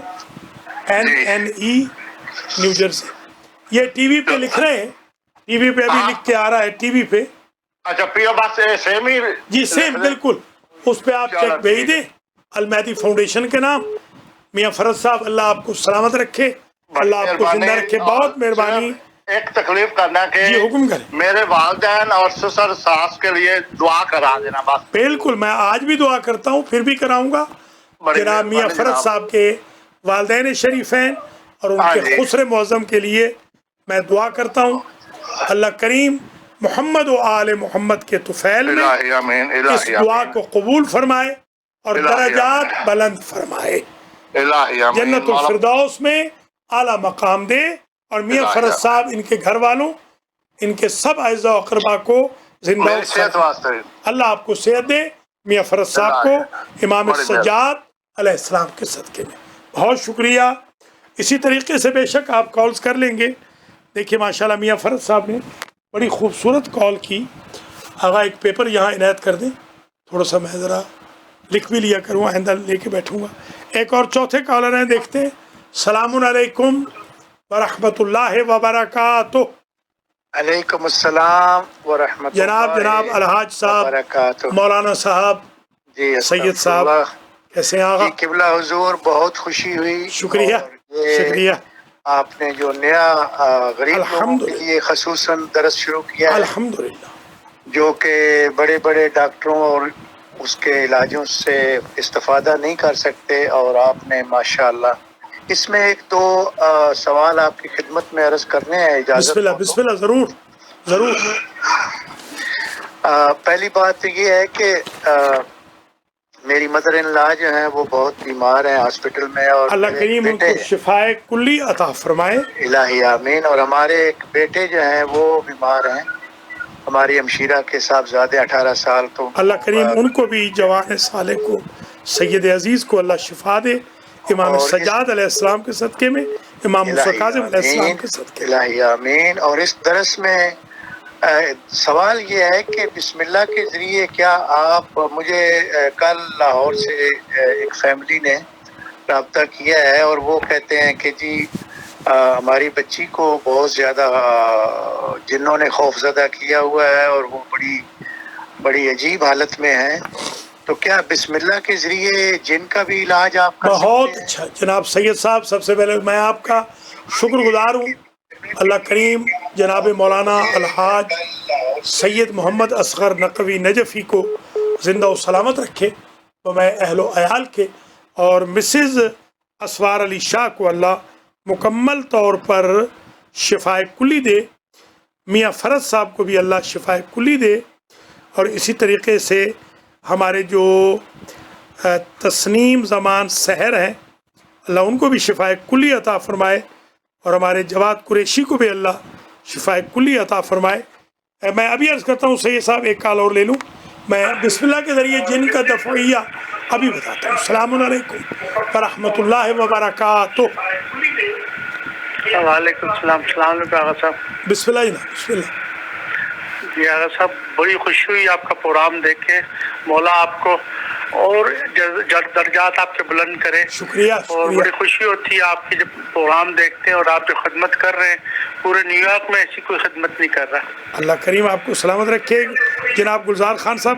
New Jersey. یہ ٹی وی پہ لکھ رہے ہیں، ٹی وی پہ ابھی لکھ کے آ رہا ہے ٹی وی پہ. اچھا پی او باکس سیم ہی؟ جی سیم بالکل. اس پہ آپ چیک بھیج دیں المہدی فاؤنڈیشن کے نام. میاں فرض صاحب اللہ آپ کو سلامت رکھے، اللہ آپ کو زندہ رکھے. بہت مہربانی. ایک تکلیف کرنا کہ جی حکم کریں. میرے والدین اور سسر ساس کے لیے دعا کرا دینا بس. بالکل، میں آج بھی دعا کرتا ہوں، پھر بھی کراؤں گا. جناب میاں فرض صاحب کے والدین شریفین اور ان کے خسر معظم کے لیے میں دعا کرتا ہوں. اللہ کریم محمد و آل محمد کے طفیل میں اس دعا کو قبول فرمائے اور درجات بلند فرمائے، جنت الفردوس میں اعلیٰ مقام دے. اور میاں فرض صاحب ان کے گھر والوں، ان کے سب اعزاء و اقربا کو زندہ اللہ آپ کو صحت دے. میاں فرض صاحب کو امام سجاد علیہ السلام کے صدقے میں بہت شکریہ. اسی طریقے سے بے شک آپ کالز کر لیں گے. دیکھیے ماشاءاللہ میاں فرض صاحب نے بڑی خوبصورت کال کی. آغا ایک پیپر یہاں عنایت کر دیں، تھوڑا سا میں ذرا لکھ بھی لیا کروں، آئندہ لے کے بیٹھوں گا. ایک اور چوتھے کالر ہیں، دیکھتے ہیں. السلام علیکم ورحمۃ اللہ وبرکاتہ. علیکم السلام ورحمۃ اللہ جناب الحاج صاحب، وبرکاتہ. مولانا صاحب، جی سید صاحب، کیسے ہیں آغا؟ جی قبلہ حضور، بہت خوشی ہوئی. شکریہ شکریہ. آپ نے جو نیا غریب لوگوں کے لیے خصوصاً درس شروع کیا ہے، الحمدللہ، جو کہ بڑے بڑے ڈاکٹروں اور اس کے علاجوں سے استفادہ نہیں کر سکتے، اور آپ نے ماشاءاللہ اس میں ایک دو سوال آپ کی خدمت میں عرض کرنے ہیں، اجازت ہو تو؟ بسم اللہ، ضرور ضرور. پہلی بات یہ ہے کہ میری مدر ان لا جو ہیں وہ بہت بیمار ہیں ہاسپٹل میں، اور اللہ کریم ان کو شفائے کلی عطا فرمائے. الہی آمین. اور ہمارے ایک بیٹے جو ہیں وہ بیمار ہیں، ہماری ہمشیرہ کے صاحبزادے 18 سال. تو اللہ کریم ان کو بھی، جوان صالح کو، سید عزیز کو اللہ شفا دے. امام سجاد علیہ السلام کے صدقے میں، امام موسیٰ کاظم علیہ السلام کے صدقے میں. الہی آمین. اور اس درس میں سوال یہ ہے کہ بسم اللہ کے ذریعے کیا آپ، مجھے کل لاہور سے ایک فیملی نے رابطہ کیا ہے اور وہ کہتے ہیں کہ جی ہماری بچی کو بہت زیادہ جنوں نے خوف زدہ کیا ہوا ہے اور وہ بڑی عجیب حالت میں ہے، تو کیا بسم اللہ کے ذریعے جن کا بھی علاج آپ کر سکتے ہیں؟ بہت اچھا جناب سید صاحب. سب سے پہلے میں آپ کا شکر گزار ہوں. اللہ کریم جناب مولانا الحاج سید محمد اصغر نقوی نجفی کو زندہ و سلامت رکھے، تو میں اہل و عیال کے، اور مسز اسوار علی شاہ کو اللہ مکمل طور پر شفائے کلی دے. میاں فرض صاحب کو بھی اللہ شفائے کلی دے. اور اسی طریقے سے ہمارے جو تسنیم زمان سحر ہیں، اللہ ان کو بھی شفائے کلی عطا فرمائے. اور ہمارے جواد قریشی کو بھی اللہ شفائے کلی عطا فرمائے. میں ابھی عرض کرتا ہوں سید صاحب ایک کال اور لے لوں. میں بسم اللہ کے ذریعے جن کا دفعیہ ابھی بتاتا ہوں. السلام علیکم ورحمۃ اللہ وبرکاتہ. وعلیکم السلام. السلام علیکم آغا صاحب. بسم اللہ جناب، بسم اللہ. جی آغا صاحب، بڑی خوشی ہوئی آپ کا پروگرام دیکھ کے. مولا آپ کو اور درجات آپ کے بلند کرے. شکریہ اور شکریہ. بڑی خوشی ہوتی ہے آپ کی جب پروگرام دیکھتے ہیں اور آپ جو خدمت کر رہے ہیں. پورے نیو یارک میں ایسی کوئی خدمت نہیں کر رہا. اللہ کریم آپ کو سلامت رکھے. جناب گلزار خان صاحب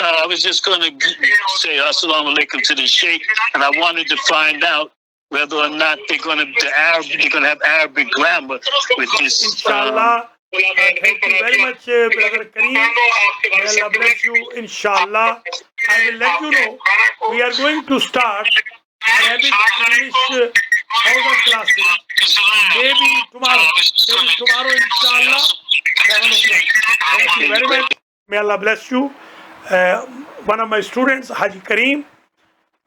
I was just going to say assalamu alaikum to the sheikh, and I wanted to find out whether or not they're going to have Arabic grammar with this. Inshallah. Thank you very much, brother Kareem. May Allah bless you. Inshallah, I will let you know. We are going to start Arabic English Hausa classes. Maybe tomorrow. Inshallah. 7 o'clock. Thank you very much. May Allah bless you. One of my students, Haji Kareem.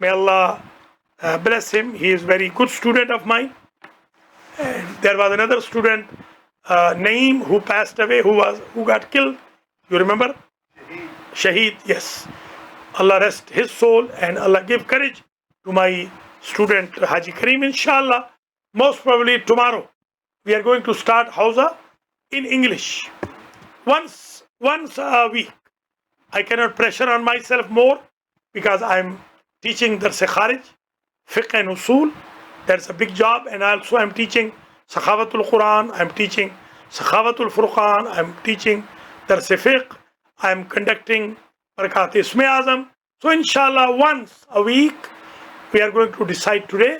May Allah bless him. He is very good student of mine. And there was another student, Naeem, who passed away, who got killed. You remember? Shaheed, yes. Allah rest his soul and Allah give courage to my student Haji Kareem. Inshallah, most probably tomorrow we are going to start Hausa in English once a week. I cannot pressure on myself more because I'm teaching Dars Kharij, Fiqh and Usul. That's a big job, and also I'm teaching Sakhawatul Quran, I'm teaching Sakhawatul Furqan, I'm teaching Dars Fiqh, I'm conducting Barakat Isme Azam. So inshallah once a week we are going to decide today.